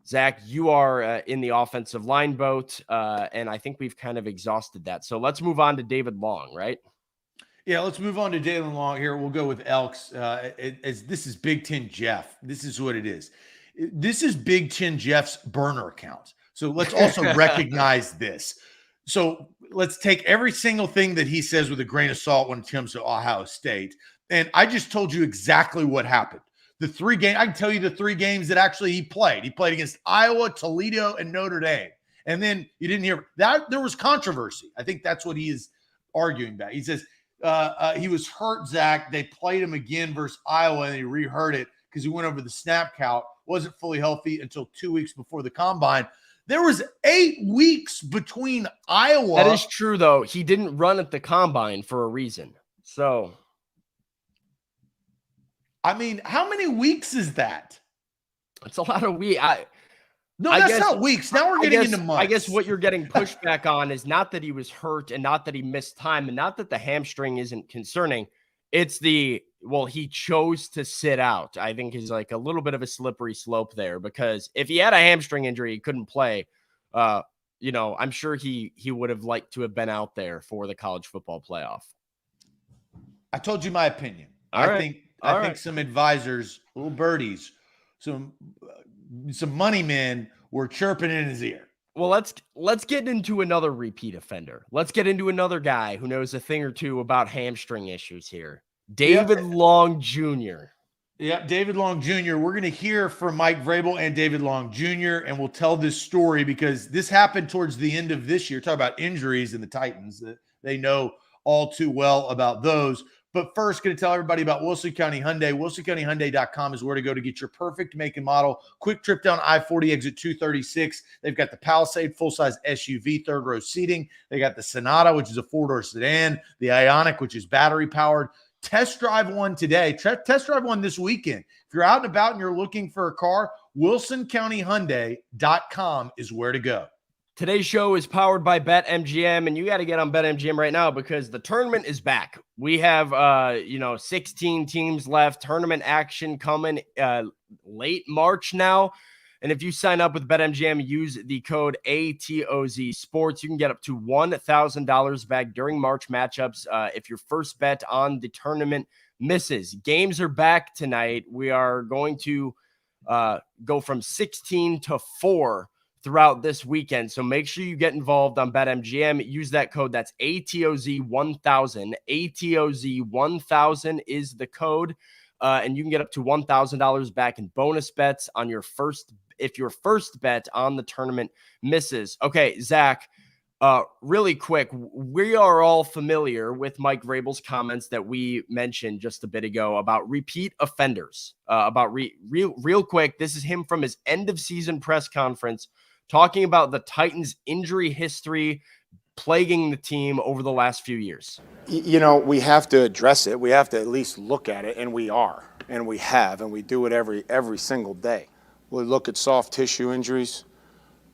Zach, you are in the offensive line boat, and I think we've kind of exhausted that. So let's move on to David Long, right? Yeah, let's move on to Dalen Long here. We'll go with Elks. As this is Big Ten Jeff. This is what it is. This is Big Ten Jeff's burner account. So let's also recognize this. So let's take every single thing that he says with a grain of salt when it comes to Ohio State. And I just told you exactly what happened. The 3 games, I can tell you the 3 games that actually he played. He played against Iowa, Toledo, and Notre Dame. And then you didn't hear that. There was controversy. I think that's what he is arguing about. He says he was hurt, Zach. They played him again versus Iowa, and he reheard it because he went over the snap count. Wasn't fully healthy until 2 weeks before the combine. There was 8 weeks between Iowa. That is true, though. He didn't run at the combine for a reason. So, I mean, how many weeks is that? it's a lot of weeks. No, that's not weeks. Now we're getting into months. I guess what you're getting pushback on is not that he was hurt and not that he missed time and not that the hamstring isn't concerning. It's he chose to sit out. I think is like a little bit of a slippery slope there, because if he had a hamstring injury, he couldn't play. I'm sure he would have liked to have been out there for the college football playoff. I told you my opinion. I think some advisors, little birdies, some money men were chirping in his ear. Well, let's get into another repeat offender. Let's get into another guy who knows a thing or two about hamstring issues here. David Long Jr. Yeah, David Long Jr. We're going to hear from Mike Vrabel and David Long Jr., and we'll tell this story because this happened towards the end of this year. Talk about injuries in the Titans. They know all too well about those. But first, going to tell everybody about Wilson County Hyundai. WilsonCountyHyundai.com is where to go to get your perfect make and model. Quick trip down I-40, exit 236. They've got the Palisade full-size SUV, third-row seating. They got the Sonata, which is a 4-door sedan. The Ioniq, which is battery-powered. Test drive one today. Test drive one this weekend. If you're out and about and you're looking for a car, WilsonCountyHyundai.com is where to go. Today's show is powered by BetMGM, and you got to get on BetMGM right now because the tournament is back. We have, 16 teams left. Tournament action coming late March now. And if you sign up with BetMGM, use the code ATOZ Sports, you can get up to $1,000 back during March matchups if your first bet on the tournament misses. Games are back tonight. We are going to go from 16 to 4 throughout this weekend. So make sure you get involved on BetMGM. Use that code. That's ATOZ1000. ATOZ1000 is the code. And you can get up to $1,000 back in bonus bets on your first, if your first bet on the tournament misses. Okay, Zach, really quick, we are all familiar with Mike Vrabel's comments that we mentioned just a bit ago about repeat offenders. Real quick, this is him from his end of season press conference talking about the Titans' injury history plaguing the team over the last few years. We have to address it. We have to at least look at it, and we are, and we have, and we do it every single day. We look at soft tissue injuries.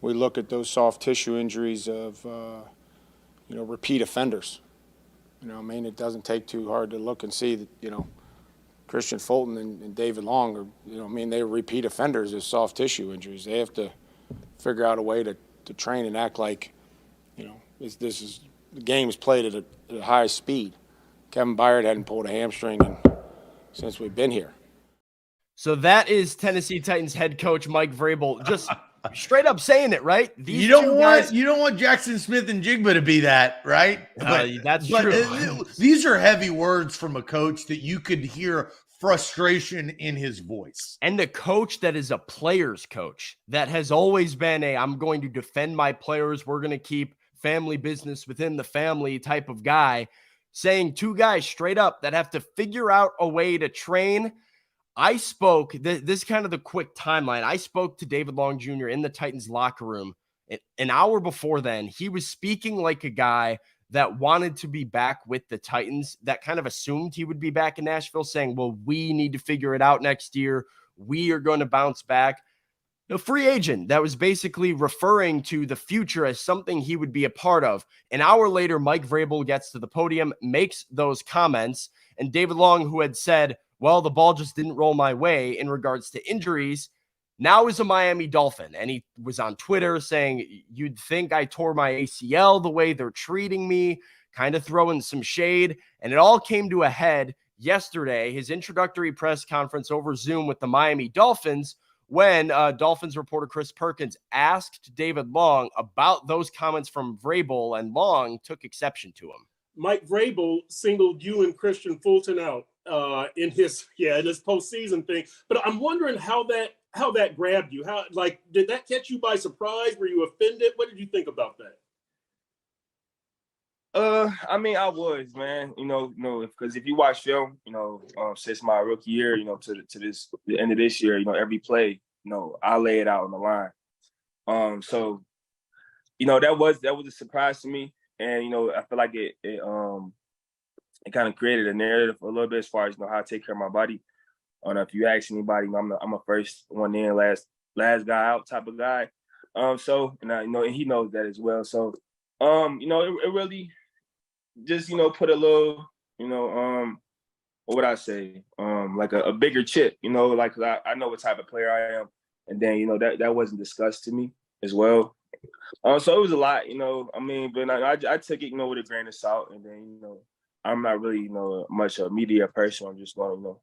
We look at those soft tissue injuries of, repeat offenders. It doesn't take too hard to look and see that, Christian Fulton and David Long are, they're repeat offenders of soft tissue injuries. They have to figure out a way to train and act like, the game is played at a high speed. Kevin Byard hadn't pulled a hamstring since we've been here. So that is Tennessee Titans head coach Mike Vrabel just straight up saying it, right? You don't want Jackson Smith-Njigba to be that, right? That's true. These are heavy words from a coach that you could hear frustration in his voice. And the coach that is a player's coach that has always been I'm going to defend my players. We're going to keep family business within the family type of guy, saying two guys straight up that have to figure out a way to train. I spoke, this is kind of the quick timeline. I spoke to David Long Jr. in the Titans locker room an hour before then. He was speaking like a guy that wanted to be back with the Titans, that kind of assumed he would be back in Nashville, saying, well, we need to figure it out next year. We are going to bounce back. A free agent that was basically referring to the future as something he would be a part of. An hour later, Mike Vrabel gets to the podium, makes those comments, and David Long, who had said, well, the ball just didn't roll my way in regards to injuries, now is a Miami Dolphin. And he was on Twitter saying, you'd think I tore my ACL the way they're treating me, kind of throwing some shade. And it all came to a head yesterday, his introductory press conference over Zoom with the Miami Dolphins, when Dolphins reporter Chris Perkins asked David Long about those comments from Vrabel, and Long took exception to him. Mike Vrabel singled you and Christian Fulton out in his postseason thing. But I'm wondering how that grabbed you. How, like, did that catch you by surprise? Were you offended? What did you think about that? I mean, I was, man. Because if you watch film, since my rookie year, to the end of this year, every play, I lay it out on the line. So, that was a surprise to me, and I feel like it kind of created a narrative a little bit as far as how I take care of my body. If you ask anybody, I'm a first one in, last guy out type of guy. So, and and he knows that as well. So, it really just put a little, what would I say, like a bigger chip, like I know what type of player I am, and then that wasn't discussed to me as well. So it was a lot, but I took it, with a grain of salt, and then I'm not really much a media person. I'm just going,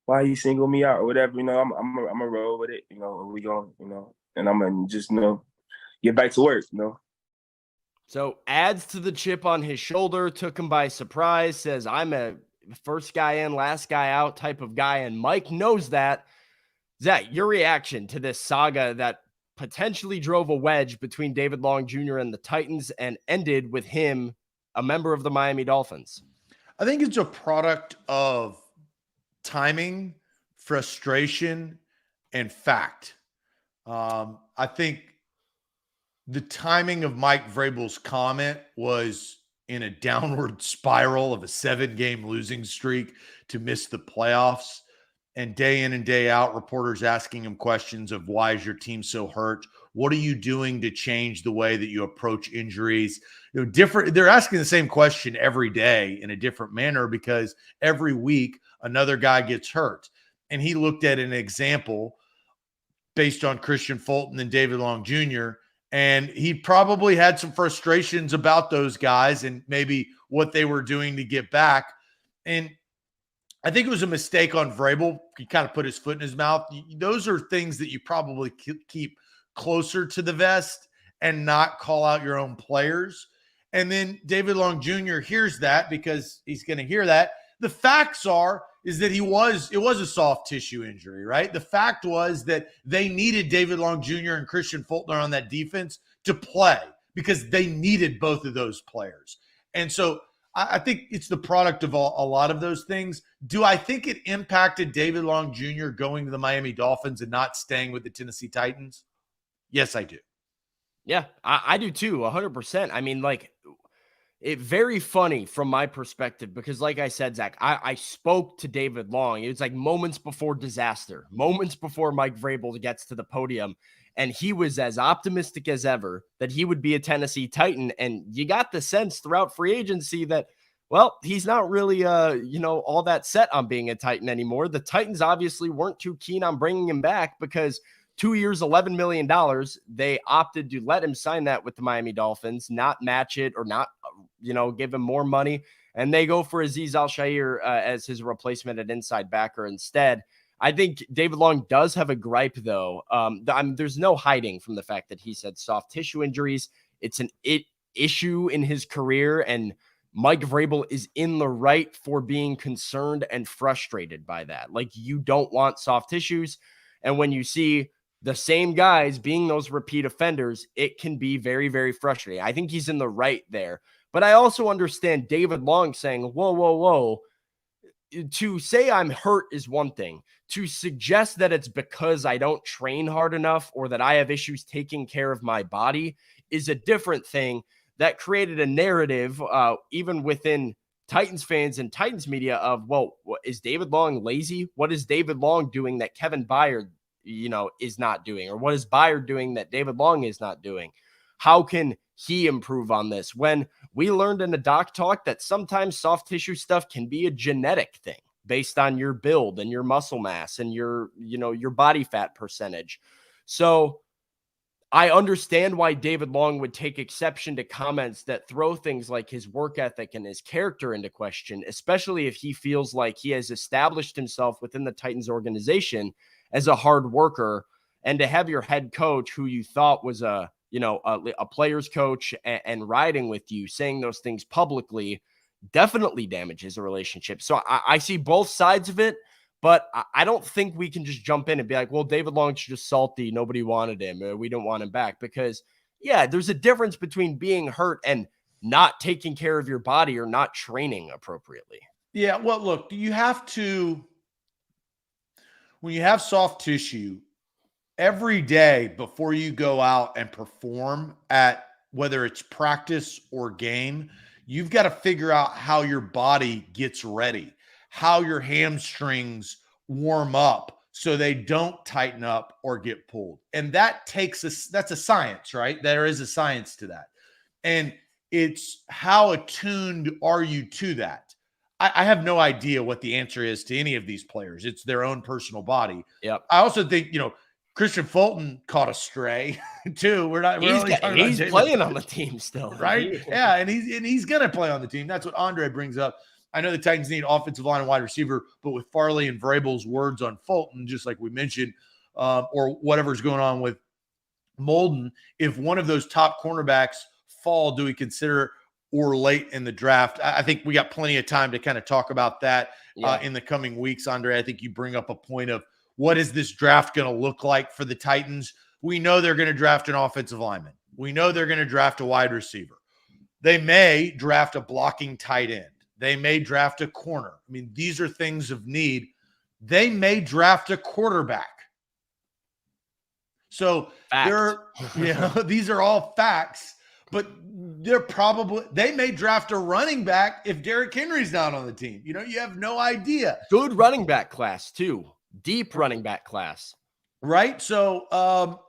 why he single me out or whatever, I'm a roll with it, we going, and I'm gonna just get back to work, So adds to the chip on his shoulder, took him by surprise, says, I'm a first guy in, last guy out type of guy, and Mike knows that. Zach, your reaction to this saga that potentially drove a wedge between David Long Jr. and the Titans and ended with him, a member of the Miami Dolphins? I think it's a product of timing, frustration, and fact. I think the timing of Mike Vrabel's comment was in a downward spiral of a 7-game losing streak to miss the playoffs. And day in and day out, reporters asking him questions of, why is your team so hurt? What are you doing to change the way that you approach injuries? They're asking the same question every day in a different manner, because every week another guy gets hurt. And he looked at an example based on Christian Fulton and David Long Jr., and he probably had some frustrations about those guys and maybe what they were doing to get back. And I think it was a mistake on Vrabel. He kind of put his foot in his mouth. Those are things that you probably keep closer to the vest and not call out your own players. And then David Long Jr. hears that, because he's going to hear that. The facts is that it was a soft tissue injury, right? The fact was that they needed David Long Jr. and Christian Fulton on that defense to play, because they needed both of those players. And so I think it's the product of a lot of those things. Do I think it impacted David Long Jr. going to the Miami Dolphins and not staying with the Tennessee Titans? Yes, I do. Yeah, I do too, 100%. I mean, like, it's very funny from my perspective, because like I said, Zach, I spoke to David Long. It was like moments before disaster, moments before Mike Vrabel gets to the podium. And he was as optimistic as ever that he would be a Tennessee Titan. And you got the sense throughout free agency that, well, he's not really, all that set on being a Titan anymore. The Titans obviously weren't too keen on bringing him back, because 2 years, $11 million, they opted to let him sign that with the Miami Dolphins, not match it or not, give him more money. And they go for Azeez Al-Shaair as his replacement at inside backer instead. I think David Long does have a gripe, though. There's no hiding from the fact that he said soft tissue injuries. It's an issue in his career, and Mike Vrabel is in the right for being concerned and frustrated by that. Like, you don't want soft tissues. And when you see the same guys being those repeat offenders, it can be very, very frustrating. I think he's in the right there. But I also understand David Long saying, whoa. To say I'm hurt is one thing. To suggest that it's because I don't train hard enough or that I have issues taking care of my body is a different thing. That created a narrative, even within Titans fans and Titans media, of, well, is David Long lazy? What is David Long doing that Kevin Byard, is not doing? Or what is Byard doing that David Long is not doing? How can he improve on this? When we learned in the doc talk that sometimes soft tissue stuff can be a genetic thing. based on your build and your muscle mass and your body fat percentage. So I understand why David Long would take exception to comments that throw things like his work ethic and his character into question, especially if he feels like he has established himself within the Titans organization as a hard worker. And to have your head coach, who you thought was a player's coach and riding with you, saying those things publicly, definitely damages a relationship. So I see both sides of it. But I don't think we can just jump in and be like, well, David Long's just salty. Nobody wanted him. We don't want him back. Because, yeah, there's a difference between being hurt and not taking care of your body or not training appropriately. Yeah, well, look, you have to, when you have soft tissue, every day before you go out and perform at whether it's practice or game, you've got to figure out how your body gets ready, how your hamstrings warm up so they don't tighten up or get pulled. And that's a science, right? There is a science to that. And it's how attuned are you to that? I have no idea what the answer is to any of these players. It's their own personal body. Yep. I also think, Christian Fulton caught a stray too. He's playing on the team still, right? Yeah, and he's gonna play on the team. That's what Andre brings up. I know the Titans need offensive line and wide receiver, but with Farley and Vrabel's words on Fulton, just like we mentioned, or whatever's going on with Molden, if one of those top cornerbacks fall, do we consider or late in the draft? I think we got plenty of time to kind of talk about that in the coming weeks, Andre. I think you bring up a point of what is this draft going to look like for the Titans? We know they're going to draft an offensive lineman. We know they're going to draft a wide receiver. They may draft a blocking tight end. They may draft a corner. I mean, these are things of need. They may draft a quarterback. So these are all facts, but they may draft a running back if Derrick Henry's not on the team. You have no idea. Good running back class too. Deep running back class. Right. So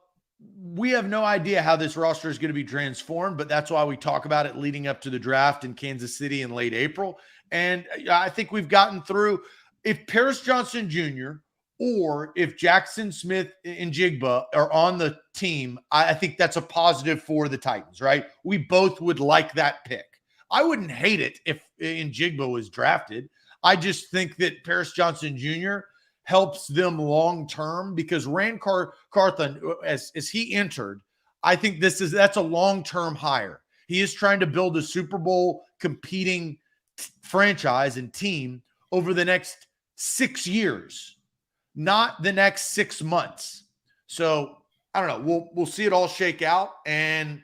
we have no idea how this roster is going to be transformed, but that's why we talk about it leading up to the draft in Kansas City in late April. And I think we've gotten through. If Paris Johnson Jr. or if Jackson Smith-Njigba are on the team, I think that's a positive for the Titans, right? We both would like that pick. I wouldn't hate it if Njigba was drafted. I just think that Paris Johnson Jr. helps them long-term because Rand Carthon, as he entered, I think that's a long-term hire. He is trying to build a Super Bowl competing franchise and team over the next 6 years, not the next 6 months. So I don't know. We'll see it all shake out, and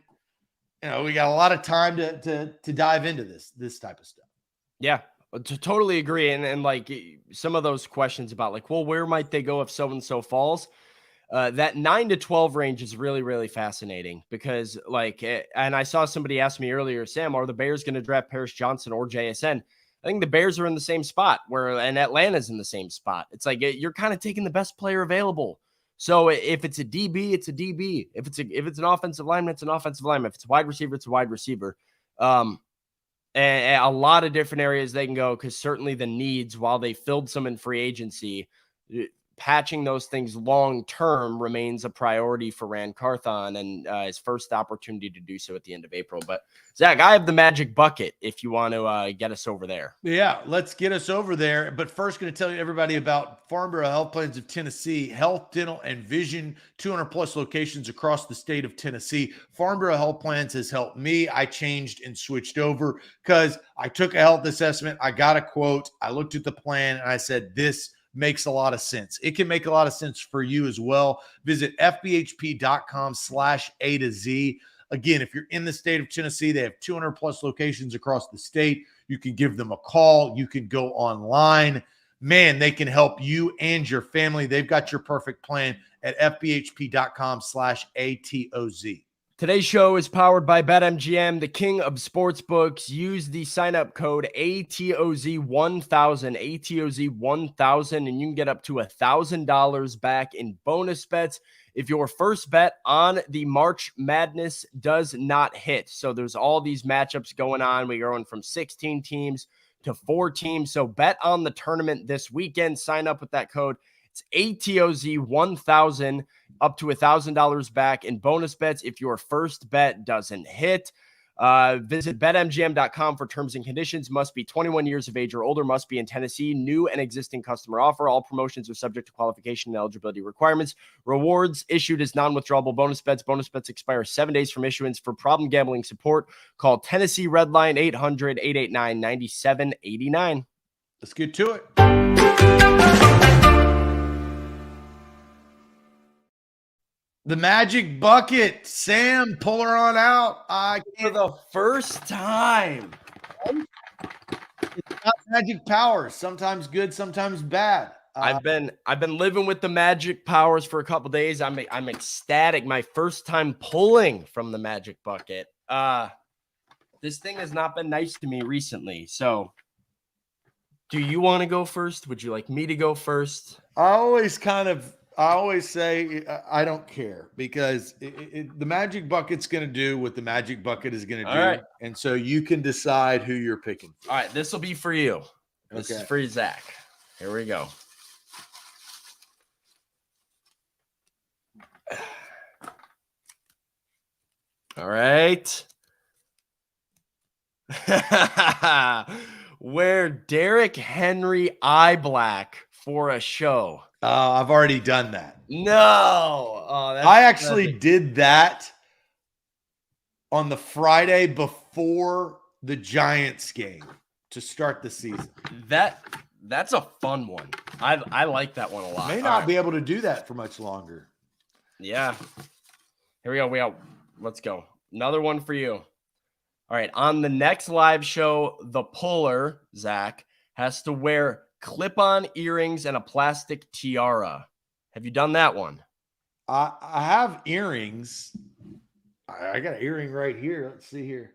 we got a lot of time to dive into this type of stuff. Yeah. To totally agree. And like some of those questions about like, well, where might they go if so-and-so falls? That 9 to 12 range is really, really fascinating because and I saw somebody ask me earlier, Sam, are the Bears going to draft Paris Johnson or JSN? I think the Bears are in the same spot and Atlanta's in the same spot. It's like, you're kind of taking the best player available. So if it's a DB, it's a DB. If it's an offensive lineman, it's an offensive lineman. If it's a wide receiver, it's a wide receiver. And a lot of different areas they can go because certainly the needs, while they filled some in free agency, patching those things long-term remains a priority for Rand Carthon and his first opportunity to do so at the end of April. But Zach, I have the magic bucket if you want to get us over there. Yeah, let's get us over there. But first, going to tell you everybody about Farnborough Health Plans of Tennessee, health, dental, and vision, 200 plus locations across the state of Tennessee. Farnborough Health Plans has helped me. I changed and switched over because I took a health assessment. I got a quote. I looked at the plan and I said, this makes a lot of sense. It can make a lot of sense for you as well. Visit fbhp.com/A to Z. Again, if you're in the state of Tennessee, they have 200 plus locations across the state. You can give them a call. You can go online. Man, they can help you and your family. They've got your perfect plan at fbhp.com/ATOZ. Today's show is powered by BetMGM, the king of sportsbooks. Use the sign-up code ATOZ1000, ATOZ1000, and you can get up to $1,000 back in bonus bets if your first bet on the March Madness does not hit. So there's all these matchups going on. We're going from 16 teams to 4 teams. So bet on the tournament this weekend. Sign up with that code. It's ATOZ1000, up to $1,000 back in bonus bets if your first bet doesn't hit. Visit betmgm.com for terms and conditions. Must be 21 years of age or older. Must be in Tennessee. New and existing customer offer. All promotions are subject to qualification and eligibility requirements. Rewards issued as non-withdrawable bonus bets. Bonus bets expire 7 days from issuance. For problem gambling support, call Tennessee Redline 800-889-9789. Let's get to it. The magic bucket. Sam, pull her on out. For the first time. It's got magic powers. Sometimes good, sometimes bad. I've been living with the magic powers for a couple days. I'm ecstatic. My first time pulling from the magic bucket. This thing has not been nice to me recently. So, do you want to go first? Would you like me to go first? I always say I don't care, because the magic bucket's going to do what the magic bucket is going to do. Right. And so you can decide who you're picking. All right, this will be for you. This is Okay. for Zach. Here we go. All right. Wear Derrick Henry eye black for a show. I've already done that. No. Oh, that's I actually did that on the Friday before the Giants game to start the season. That's a fun one. I like that one a lot. May not be able to do that for much longer. Yeah. Here we go. Let's go. Another one for you. All right. On the next live show, the puller, Zach, has to wear clip-on earrings and a plastic tiara. Have you done that one? I have earrings. I got an earring right here. Let's see here.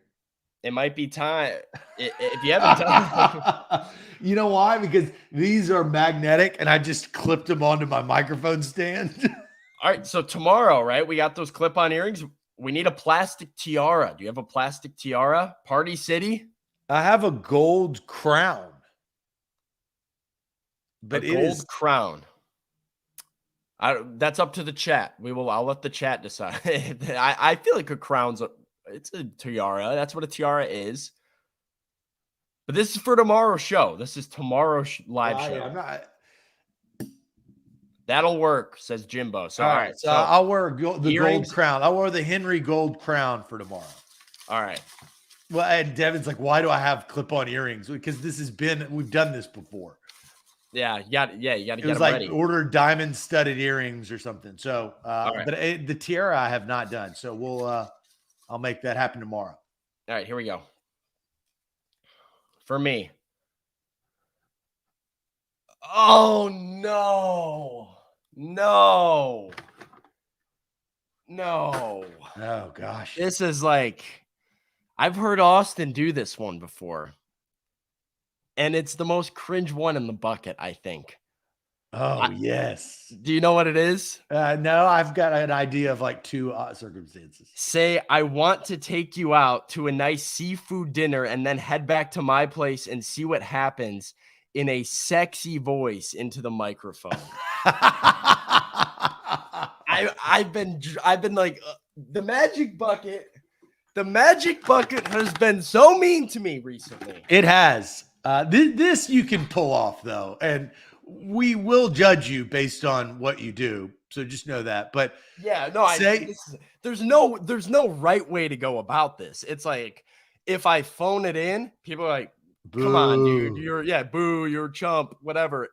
It might be time. If you haven't done You know why? Because these are magnetic and I just clipped them onto my microphone stand. All right. So tomorrow, right, we got those clip-on earrings. We need a plastic tiara. Do you have a plastic tiara? Party City? I have a gold crown. But a gold crown. That's up to the chat. I'll let the chat decide. I feel like a crown's it's a tiara. That's what a tiara is. But this is for tomorrow's show. This is tomorrow's live show. I'm not. That'll work, says Jimbo. So all right. So I'll wear the gold crown. I'll wear the Henry gold crown for tomorrow. All right. Well, and Devin's like, why do I have clip-on earrings? Because we've done this before. Yeah, you got to get them like ready. Order diamond studded earrings or something. So, right. But the tiara I have not done. So I'll make that happen tomorrow. All right, here we go. For me. Oh no. No. Oh gosh. This is like, I've heard Austin do this one before. And it's the most cringe one in the bucket, I think. Oh, yes. Do you know what it is? No, I've got an idea of like two circumstances. Say, I want to take you out to a nice seafood dinner and then head back to my place and see what happens in a sexy voice into the microphone. I've been like, the magic bucket has been so mean to me recently. It has. This you can pull off though, and we will judge you based on what you do. So just know that. But yeah, no, there's no right way to go about this. It's like if I phone it in, people are like, boo. "Come on, dude, boo, you're a chump, whatever."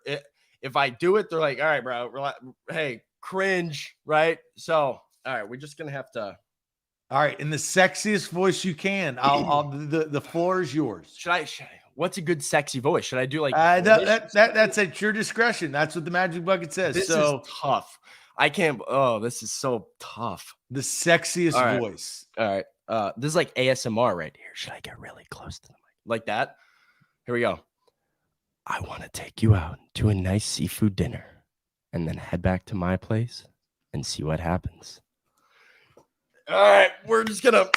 If I do it, they're like, "All right, bro, hey, cringe, right?" So, all right, we're just gonna have to. All right, in the sexiest voice you can. The floor is yours. Should I? What's a good sexy voice? Should I do like that's at your discretion? That's what the magic bucket says. This is tough. I can't. Oh, this is so tough. The sexiest voice. All right. This is like ASMR right here. Should I get really close to the mic like that? Here we go. I want to take you out to a nice seafood dinner, and then head back to my place and see what happens. All right, we're just gonna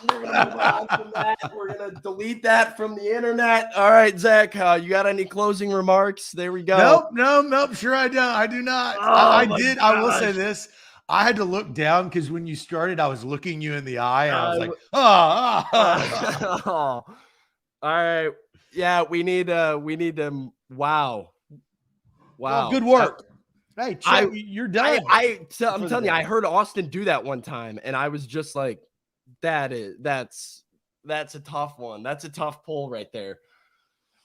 We're gonna move on from that. We're gonna delete that from the internet. All right, Zach, you got any closing remarks? There we go. Nope. Sure, I don't. I do not. Oh, I my did. I will say gosh. this. I had to look down because when you started, I was looking you in the eye, and I was like, Oh. All right. Yeah, we need them. Wow. Well, good work. Hey, Chet, you're done. I'm telling you, I heard Austin do that one time, and I was just like, that's a tough one. That's a tough pull right there.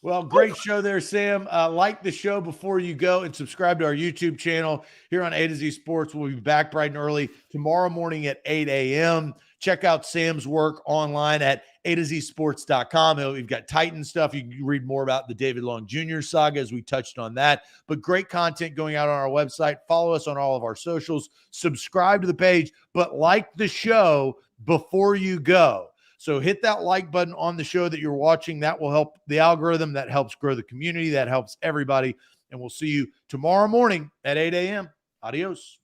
Well, great show there, Sam. Like the show before you go and subscribe to our YouTube channel here on A to Z Sports. We'll be back bright and early tomorrow morning at 8 a.m. Check out Sam's work online at A2ZSports.com. We've got Titan stuff. You can read more about the David Long Jr. saga as we touched on that. But great content going out on our website. Follow us on all of our socials. Subscribe to the page, but like the show before you go. So hit that like button on the show that you're watching. That will help the algorithm. That helps grow the community. That helps everybody. And we'll see you tomorrow morning at 8 a.m. Adios.